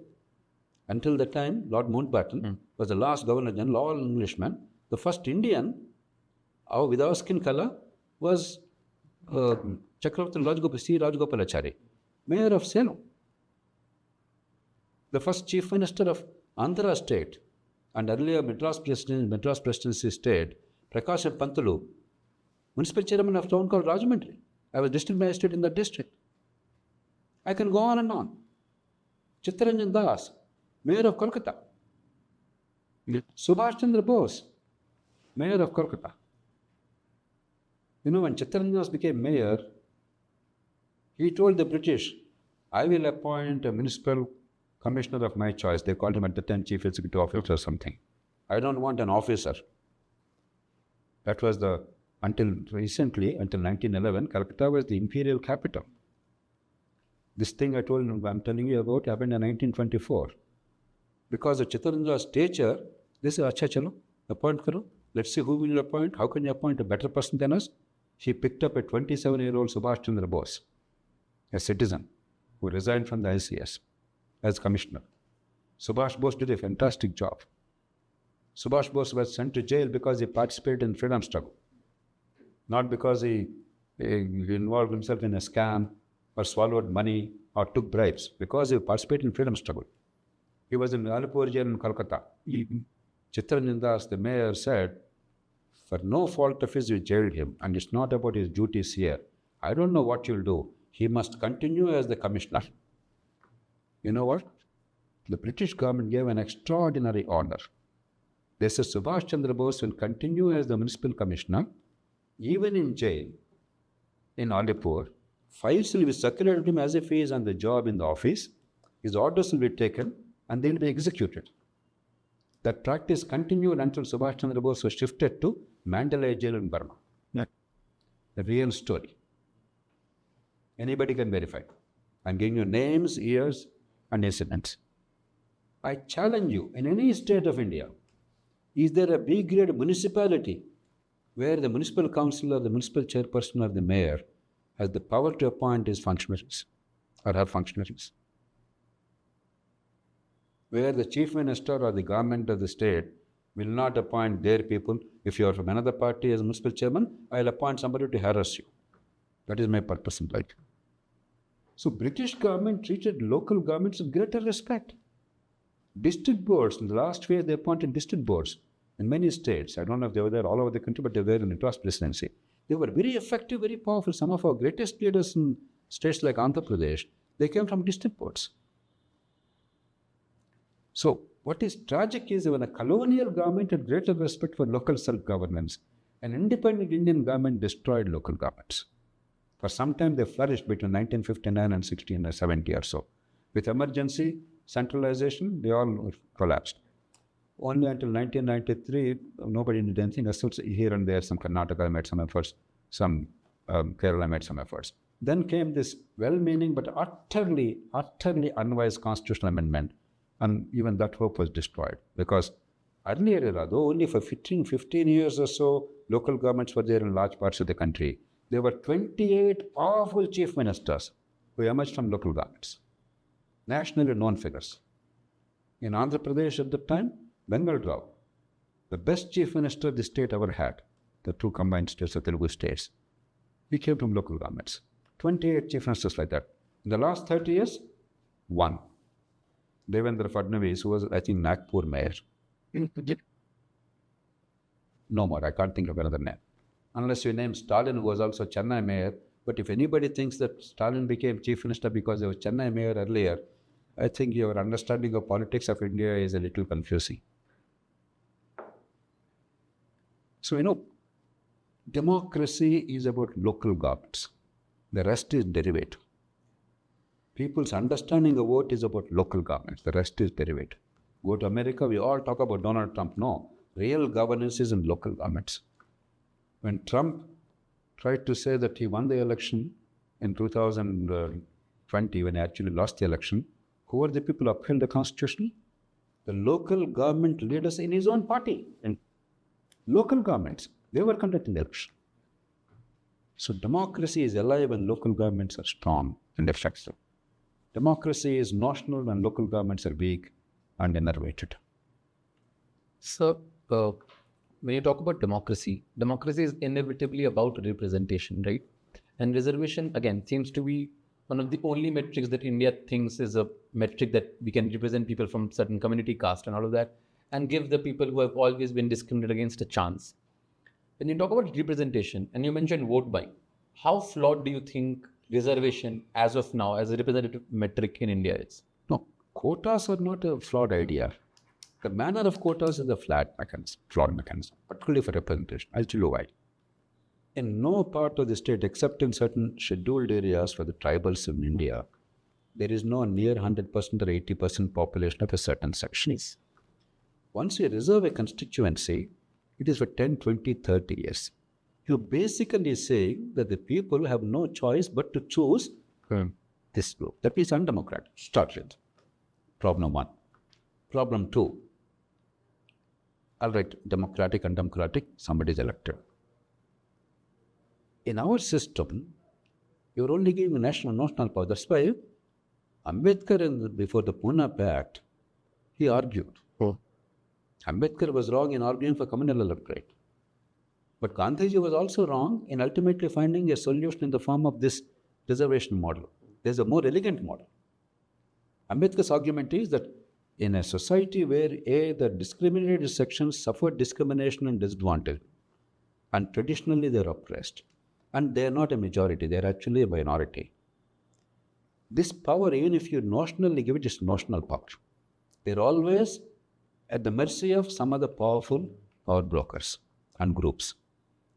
until the time, Lord Mountbatten was the last Governor General, all Englishmen. The first Indian with our skin color was Chakravartin Rajagopalachari, mayor of Salem. The first Chief Minister of Andhra State and earlier Madras Presidency State, Prakasham Pantulu, municipal chairman of a town called Rajahmundry. I was district magistrate in that district. I can go on and on. Chittaranjan Das, mayor of Kolkata. Subhash Chandra Bose, mayor of Kolkata. When Chittaranjan Das became mayor, he told the British, I will appoint a municipal commissioner of my choice. They called him at the time chief executive officer or something. I don't want an officer. That was until recently, until 1911, Calcutta was the imperial capital. This thing I'm telling you about happened in 1924. Because of Chittaranjan's stature, they said, Acha chalo, appoint karo. Let's see who will you appoint. How can you appoint a better person than us? He picked up a 27-year-old Subhash Chandra Bose, a citizen who resigned from the ICS as commissioner. Subhash Bose did a fantastic job. Subhash Bose was sent to jail because he participated in freedom struggle. Not because he involved himself in a scam or swallowed money or took bribes. Because he participated in freedom struggle. He was in Alipur jail in Calcutta. Chittaranjan Das, the mayor, said, for no fault of his, you jailed him, and it's not about his duties here. I don't know what you'll do. He must continue as the commissioner. You know what? The British government gave an extraordinary order. They said Subhash Chandra Bose will continue as the municipal commissioner, even in jail in Alipur. Files will be circulated to him as if he is on the job in the office. His orders will be taken and they will be executed. That practice continued until Subhash Chandra Bose was shifted to Mandalay jail in Burma. Yeah. The real story. Anybody can verify. I'm giving you names, years, and incidents. I challenge you, in any state of India, is there a B-grade municipality where the municipal council or the municipal chairperson or the mayor has the power to appoint his functionaries or her functionaries? Where the chief minister or the government of the state will not appoint their people. If you are from another party as a municipal chairman, I'll appoint somebody to harass you. That is my purpose in life. So British government treated local governments with greater respect. District boards, in the last phase they appointed district boards in many states. I don't know if they were there all over the country, but they were in the Madras Presidency. They were very effective, very powerful. Some of our greatest leaders in states like Andhra Pradesh, they came from district boards. So what is tragic is when a colonial government had greater respect for local self-governance, an independent Indian government destroyed local governments. For some time they flourished between 1959 and 1670 or so. With emergency, centralization, they all collapsed. Only until 1993, nobody did anything. Here and there, some Karnataka made some efforts, some Kerala made some efforts. Then came this well-meaning but utterly unwise constitutional amendment, and even that hope was destroyed because earlier era, though only for 15 years or so, local governments were there in large parts of the country. There were 28 powerful chief ministers who emerged from local governments, nationally known figures. In Andhra Pradesh at the time, Bengal Rao, the best chief minister the state ever had, the two combined states of Telugu states, he came from local governments. 28 chief ministers like that. In the last 30 years, one. Devendra Fadnavis, who was, I think, Nagpur mayor. No more, I can't think of another name. Unless you name Stalin, who was also Chennai mayor. But if anybody thinks that Stalin became chief minister because he was Chennai mayor earlier, I think your understanding of politics of India is a little confusing. So, democracy is about local governments. The rest is derivative. People's understanding of vote is about local governments. The rest is derivative. Go to America, we all talk about Donald Trump. No, real governance is in local governments. When Trump tried to say that he won the election in 2020, when he actually lost the election, who were the people who upheld the Constitution? The local government leaders in his own party. And local governments, they were conducting the election. So democracy is alive when local governments are strong and effective. Democracy is notional when local governments are weak and enervated. So, when you talk about democracy is inevitably about representation, right? And reservation, again, seems to be one of the only metrics that India thinks is a metric that we can represent people from certain community, caste and all of that, and give the people who have always been discriminated against a chance. When you talk about representation, and you mentioned vote buying, how flawed do you think reservation as of now as a representative metric in India is? No, quotas are not a flawed idea. The manner of quotas is a flawed mechanism, particularly for representation. I'll tell you why. In no part of the state, except in certain scheduled areas for the tribals in India, there is no near 100% or 80% population of a certain section. Once you reserve a constituency, it is for 10, 20, 30 years. You're basically saying that the people have no choice but to choose this group. That is undemocratic. Start with problem one. Problem two. All right, democratic, undemocratic, somebody is elected. In our system, you're only giving national power. That's why Ambedkar, before the Pune Pact, he argued. Ambedkar was wrong in arguing for communal electorate. But Gandhiji was also wrong in ultimately finding a solution in the form of this reservation model. There's a more elegant model. Ambedkar's argument is that in a society where the discriminated sections suffer discrimination and disadvantage, and traditionally they're oppressed, and they're not a majority, they're actually a minority. This power, even if you notionally give it, is notional power. They're always at the mercy of some other powerful power brokers and groups.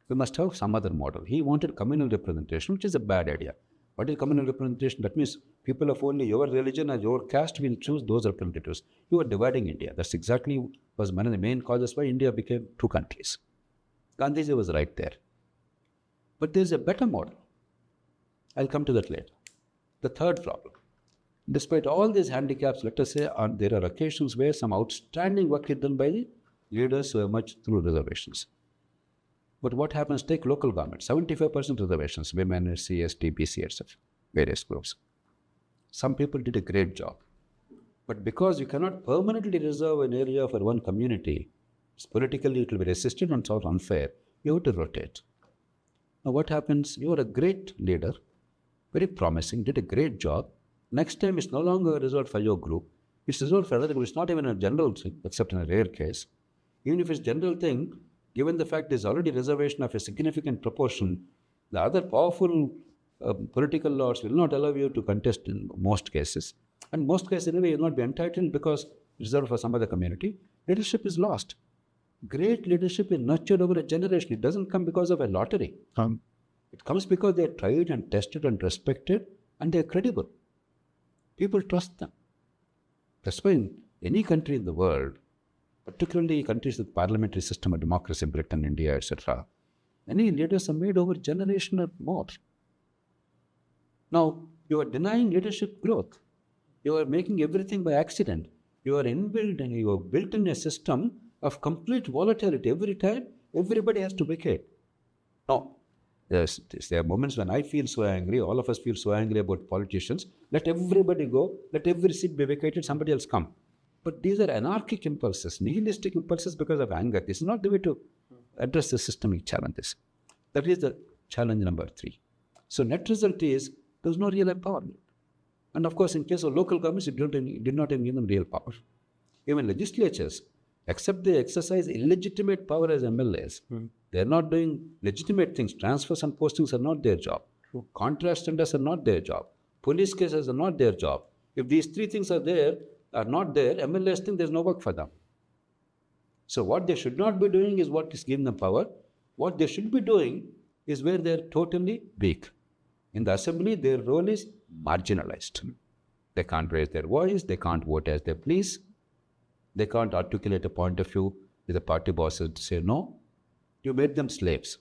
We must have some other model. He wanted communal representation, which is a bad idea. What is communal representation? That means people of only your religion and your caste will choose those representatives. You are dividing India. That's exactly was one of the main causes why India became two countries. Gandhiji was right there. But there's a better model. I'll come to that later. The third problem. Despite all these handicaps, let us say there are occasions where some outstanding work is done by the leaders who emerged through reservations. But what happens? Take local government, 75% reservations, women, CST, BC, etc., various groups. Some people did a great job. But because you cannot permanently reserve an area for one community, politically it will be resisted and sort of unfair. You have to rotate. Now what happens? You are a great leader, very promising, did a great job. Next time it's no longer reserved for your group. It's reserved for other groups. It's not even a general thing, except in a rare case. Even if it's a general thing, given the fact there's already reservation of a significant proportion, the other powerful political lords will not allow you to contest in most cases. And most cases, anyway, you'll not be entitled because it's reserved for some other community. Leadership is lost. Great leadership is nurtured over a generation. It doesn't come because of a lottery. It comes because they're tried and tested and respected and they're credible. People trust them. That's why in any country in the world, particularly countries with parliamentary system of democracy, Britain, India, etc., many leaders are made over generation or more. Now, you are denying leadership growth. You are making everything by accident. You are built in a system of complete volatility. Every time, everybody has to vacate. Now, there are moments when I feel so angry, all of us feel so angry about politicians. Let everybody go, let every seat be vacated, somebody else come. But these are anarchic impulses, nihilistic impulses because of anger. This is not the way to address the systemic challenges. That is the challenge number 3. So net result is there is no real empowerment. And of course, in case of local governments, it did not even give them real power. Even legislatures, except they exercise illegitimate power as MLAs, they are not doing legitimate things. Transfers and postings are not their job. Contrast tenders are not their job. Police cases are not their job. If these 3 things are not there, MLAs think there's no work for them. So what they should not be doing is what is giving them power. What they should be doing is where they're totally weak. In the assembly, their role is marginalized. They can't raise their voice. They can't vote as they please. They can't articulate a point of view with the party bosses to say no. You made them slaves.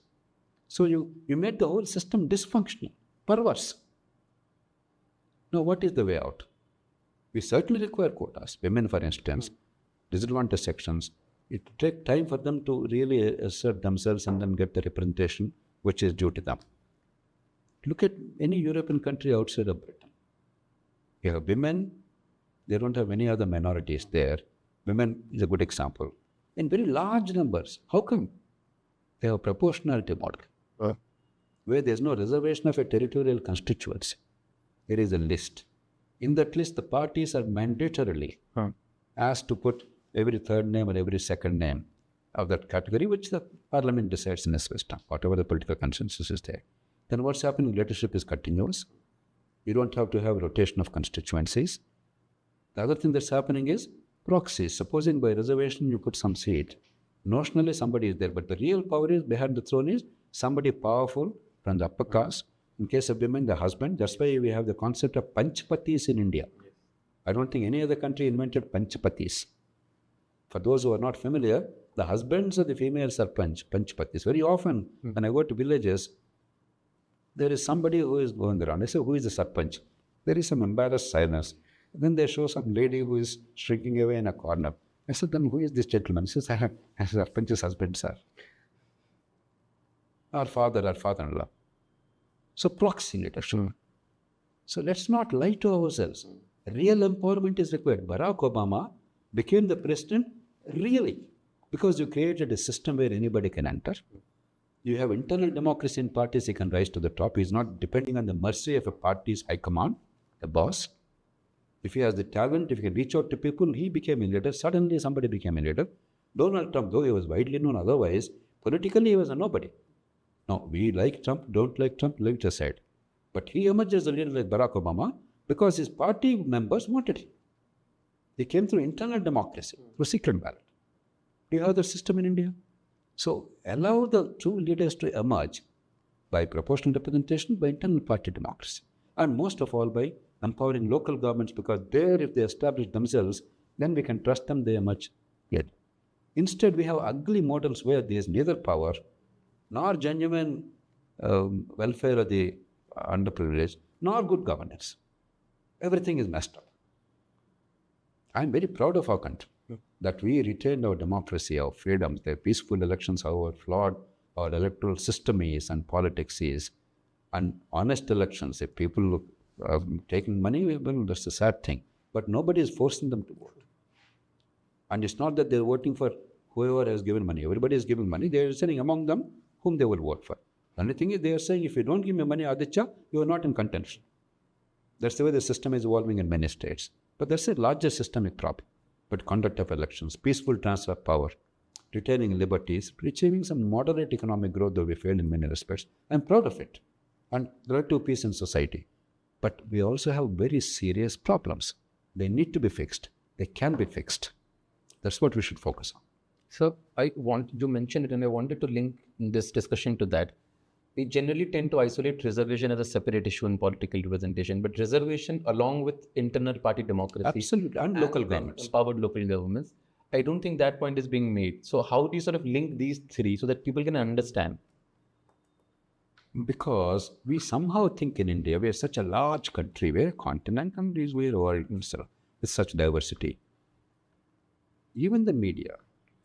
So you made the whole system dysfunctional, perverse. Now, what is the way out? We certainly require quotas. Women, for instance, disadvantaged sections, it will take time for them to really assert themselves and then get the representation which is due to them. Look at any European country outside of Britain. You have women, they don't have any other minorities there. Women is a good example. In very large numbers. How come? They have a proportionality model where there is no reservation of a territorial constituency. There is a list. In that list, the parties are mandatorily asked to put every third name or every second name of that category, which the parliament decides in a system, whatever the political consensus is there. Then what's happening? Leadership is continuous. You don't have to have rotation of constituencies. The other thing that's happening is proxies. Supposing by reservation you put some seat, notionally somebody is there, but the real power is behind the throne is somebody powerful from the upper caste. In case of women, the husband. That's why we have the concept of panchapatis in India. I don't think any other country invented panchapatis. For those who are not familiar, the husbands of the female sarpanch, panchapatis. Very often, when I go to villages, there is somebody who is going around. I say, who is the sarpanch? There is some embarrassed silence. Then they show some lady who is shrinking away in a corner. I said, then who is this gentleman? He says, Sarpanch's husband, sir. Our father-in-law. So proxy leadership. So let's not lie to ourselves. Real empowerment is required. Barack Obama became the president really because you created a system where anybody can enter. You have internal democracy in parties, he can rise to the top. He's not depending on the mercy of a party's high command, the boss. If he has the talent, if he can reach out to people, he became a leader. Suddenly somebody became a leader. Donald Trump, though he was widely known otherwise, politically he was a nobody. Now, we like Trump, don't like Trump, leave it aside. But he emerged as a leader like Barack Obama because his party members wanted him. He came through internal democracy, through secret ballot. Do you have the system in India? So, allow the true leaders to emerge by proportional representation, by internal party democracy. And most of all, by empowering local governments, because there, if they establish themselves, then we can trust them, they emerge yet. Instead, we have ugly models where there is neither power nor genuine welfare of the underprivileged, nor good governance. Everything is messed up. I'm very proud of our country that we retained our democracy, our freedoms, their peaceful elections, however flawed our electoral system is and politics is, and honest elections. If people are taking money, well, that's a sad thing. But nobody is forcing them to vote. And it's not that they're voting for whoever has given money. Everybody is giving money. They're saying among them whom they will vote for. The only thing is they are saying, if you don't give me money, Aditya, you are not in contention. That's the way the system is evolving in many states. But that's a larger systemic problem. But conduct of elections, peaceful transfer of power, retaining liberties, achieving some moderate economic growth, though we failed in many respects. I'm proud of it. And relative peace in society. But we also have very serious problems. They need to be fixed. They can be fixed. That's what we should focus on. So you mentioned it and I wanted to link this discussion to that. We generally tend to isolate reservation as a separate issue in political representation, but reservation along with internal party democracy. Absolutely, and local governments. Empowered local governments I don't think that point is being made. So how do you sort of link these three so that people can understand? Because we somehow think in India, we are such a large country, we're a continent and we're world with such diversity. Even the media,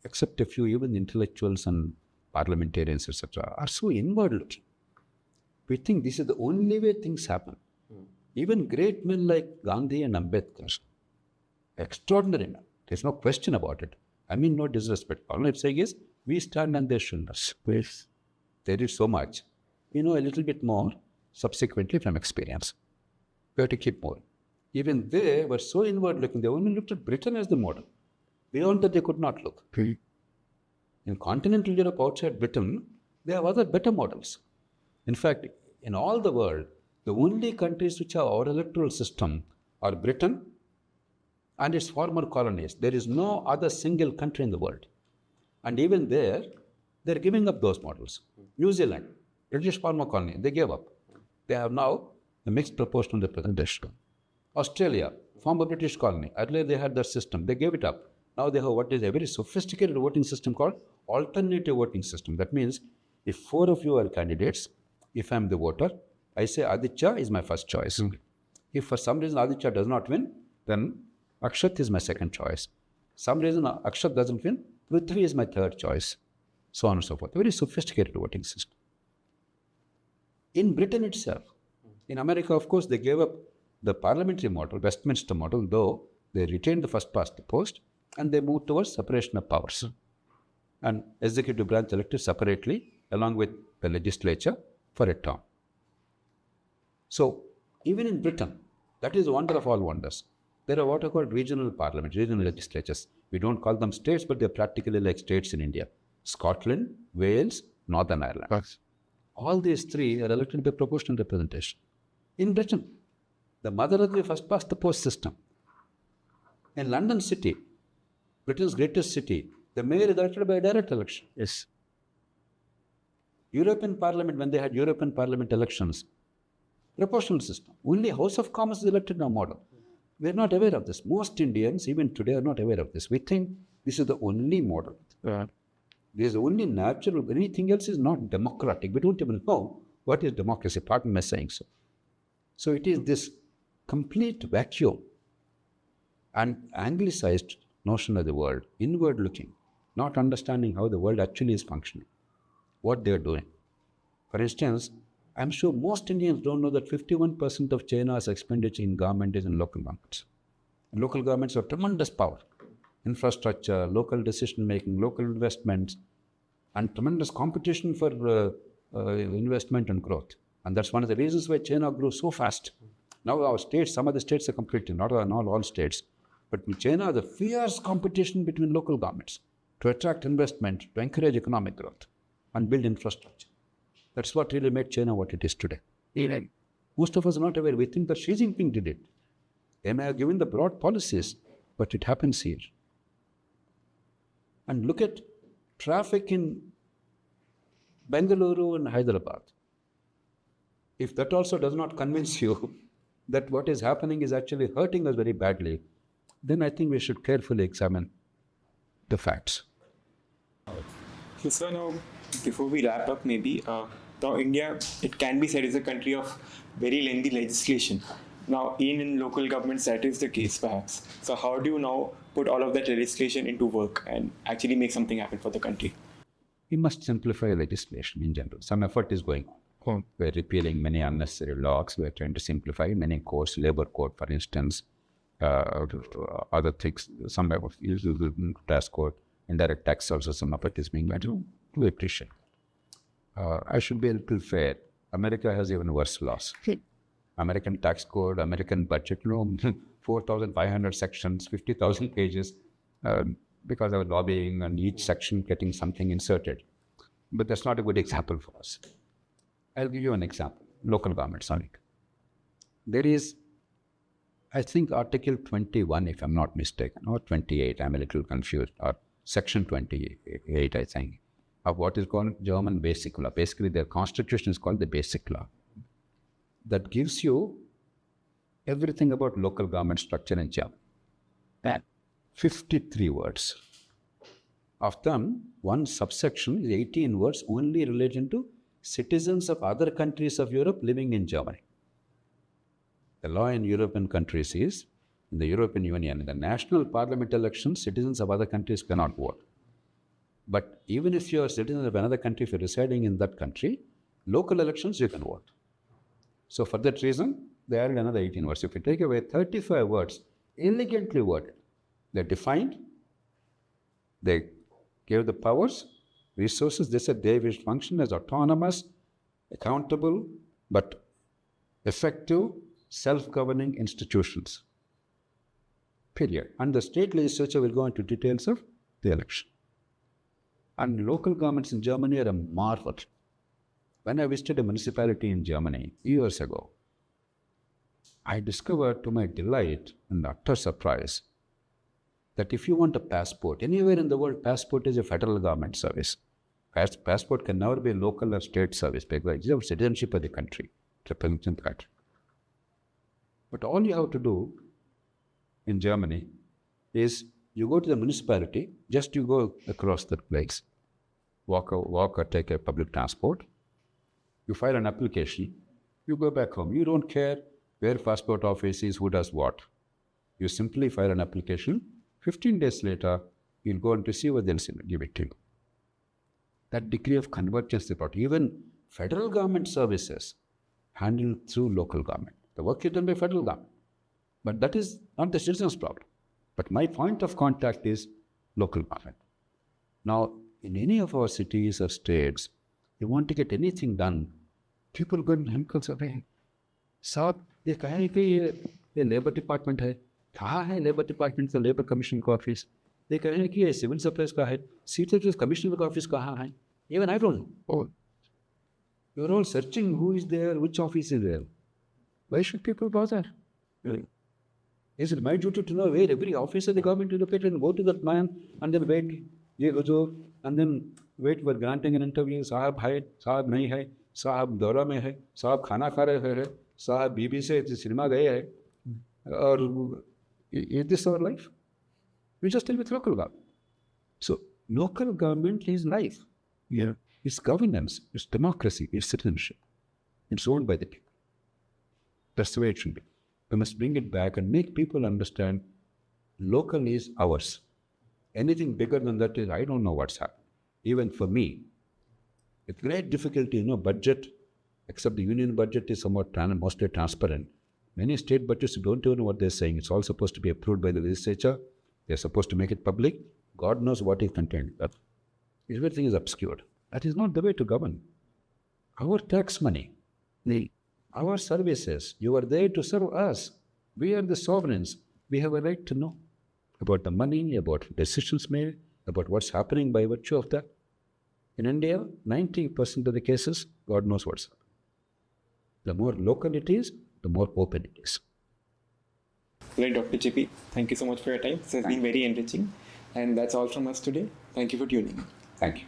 except a few, even intellectuals and parliamentarians, etc., are so inward looking. We think this is the only way things happen. Even great men like Gandhi and Ambedkar, extraordinary men, there's no question about it. I mean, no disrespect. All I'm saying is, we stand on their shoulders. Please. They did so much. We know a little bit more subsequently from experience. We have to keep more. Even they were so inward looking, they only looked at Britain as the model. Beyond that, they could not look. In continental Europe, outside Britain, they have other better models. In fact, in all the world, the only countries which have our electoral system are Britain and its former colonies. There is no other single country in the world. And even there, they're giving up those models. New Zealand, British former colony, they gave up. They have now a mixed proportional representation. Australia, former British colony, earlier they had their system, they gave it up. Now they have what is a very sophisticated voting system called alternative voting system. That means if 4 of you are candidates, if I'm the voter, I say Aditya is my first choice. If for some reason Aditya does not win, then Akshat is my second choice. Some reason Akshat doesn't win, Prithvi is my third choice. So on and so forth. A very sophisticated voting system. In Britain itself, in America, of course, they gave up the parliamentary model, Westminster model, though they retained the first past the post, and they moved towards separation of powers. And executive branch elected separately along with the legislature for a term. So, even in Britain, that is the wonder of all wonders. There are what are called regional parliaments, regional legislatures. We don't call them states, but they're practically like states in India. Scotland, Wales, Northern Ireland. Yes. All these three are elected by proportional representation. In Britain, the mother of the first past the post system. In London City, Britain's greatest city, the mayor is elected by direct election. Yes. European Parliament, when they had European Parliament elections, proportional system. Only House of Commons is elected now model. We are not aware of this. Most Indians, even today, are not aware of this. We think this is the only model. There is only natural. Anything else is not democratic. We don't even know what is democracy. Pardon my saying so. So it is this complete vacuum and anglicized notion of the world, inward looking, not understanding how the world actually is functioning, what they are doing. For instance, I'm sure most Indians don't know that 51% of China's expenditure in government is in local governments. And local governments have tremendous power. Infrastructure, local decision making, local investments, and tremendous competition for investment and growth. And that's one of the reasons why China grew so fast. Now our states, some of the states are completing, not all states. But in China, the fierce competition between local governments to attract investment, to encourage economic growth and build infrastructure. That's what really made China what it is today. Most of us are not aware. We think that Xi Jinping did it. They may have given the broad policies, but it happens here. And look at traffic in Bengaluru and Hyderabad. If that also does not convince you that what is happening is actually hurting us very badly, then I think we should carefully examine the facts. So, sir, now, before we wrap up, maybe, now India, it can be said, is a country of very lengthy legislation. Now, in local governments, that is the case, perhaps. So, how do you now put all of that legislation into work and actually make something happen for the country? We must simplify legislation in general. Some effort is going on. We're repealing many unnecessary laws. We're trying to simplify many codes, labor code, for instance, other things, some tax code, indirect tax also, some effort is being made to appreciate. I should be a little fair. America has even worse laws. American tax code, American budget, 4,500 sections, 50,000 pages, because of lobbying and each section getting something inserted. But that's not a good example for us. I'll give you an example. Local government, there is, I think, Article 21, if I'm not mistaken, or 28, I'm a little confused, or Section 28, I think, of what is called German Basic Law. Basically, their constitution is called the Basic Law. That gives you everything about local government structure in German. And 53 words. Of them, one subsection is 18 words only relating to citizens of other countries of Europe living in Germany. The law in European countries is, in the European Union, in the national parliament elections, citizens of other countries cannot vote. But even if you are a citizen of another country, if you're residing in that country, local elections, you can vote. So for that reason, they added another 18 words. If you take away 35 words, elegantly worded, they're defined, they gave the powers, resources, they said they will function as autonomous, accountable, but effective, self-governing institutions. Period. And the state legislature will go into details of the election. And local governments in Germany are a marvel. When I visited a municipality in Germany years ago, I discovered to my delight and utter surprise that if you want a passport, anywhere in the world, passport is a federal government service. Passport can never be a local or state service because it's the citizenship of the country, represents the country. But all you have to do in Germany is you go to the municipality, just you go across the place, walk or take a public transport, you file an application, you go back home. You don't care where passport office is, who does what. You simply file an application. 15 days later, you'll go and receive what they'll give it to you. That degree of convergence they brought. Even federal government services handled through local government. The work is done by federal government. But that is not the citizen's problem. But my point of contact is local government. Now, in any of our cities or states, you want to get anything done, people go and handcuffs away. साहब ये कहें कि ये labour department है, कहाँ है labour department का labour commission का ऑफिस? ये कहें कि ये सिविल सप्लाईज का है, सिविल कमिश्नर का ऑफिस कहाँ है? Even I don't know. You're all searching who is there, which office is there. Why should people bother? Is it my duty to know where every office of the government is located and go to that man and then wait, and then wait for granting an interview? साहब है, साहब नहीं है, साहब दौरा में है, साहब खाना खा रहे हैं, साहब बीबी से सिनेमा गए हैं, और is this our life? We just deal with local government. So local government is life. Yeah, it's governance, it's democracy, it's citizenship. It's owned by the people. That's the way it should be. We must bring it back and make people understand local is ours. Anything bigger than that is, I don't know what's happened. Even for me, with great difficulty, budget, except the union budget is somewhat mostly transparent. Many state budgets don't even know what they're saying. It's all supposed to be approved by the legislature. They're supposed to make it public. God knows what is contained. Everything is obscured. That is not the way to govern. Our tax money, our services, you are there to serve us. We are the sovereigns. We have a right to know about the money, about decisions made, about what's happening by virtue of that. In India, 90% of the cases, God knows what's happening. The more local it is, the more open it is. Right, Dr. JP, thank you so much for your time. This has been very enriching. And that's all from us today. Thank you for tuning in. Thank you.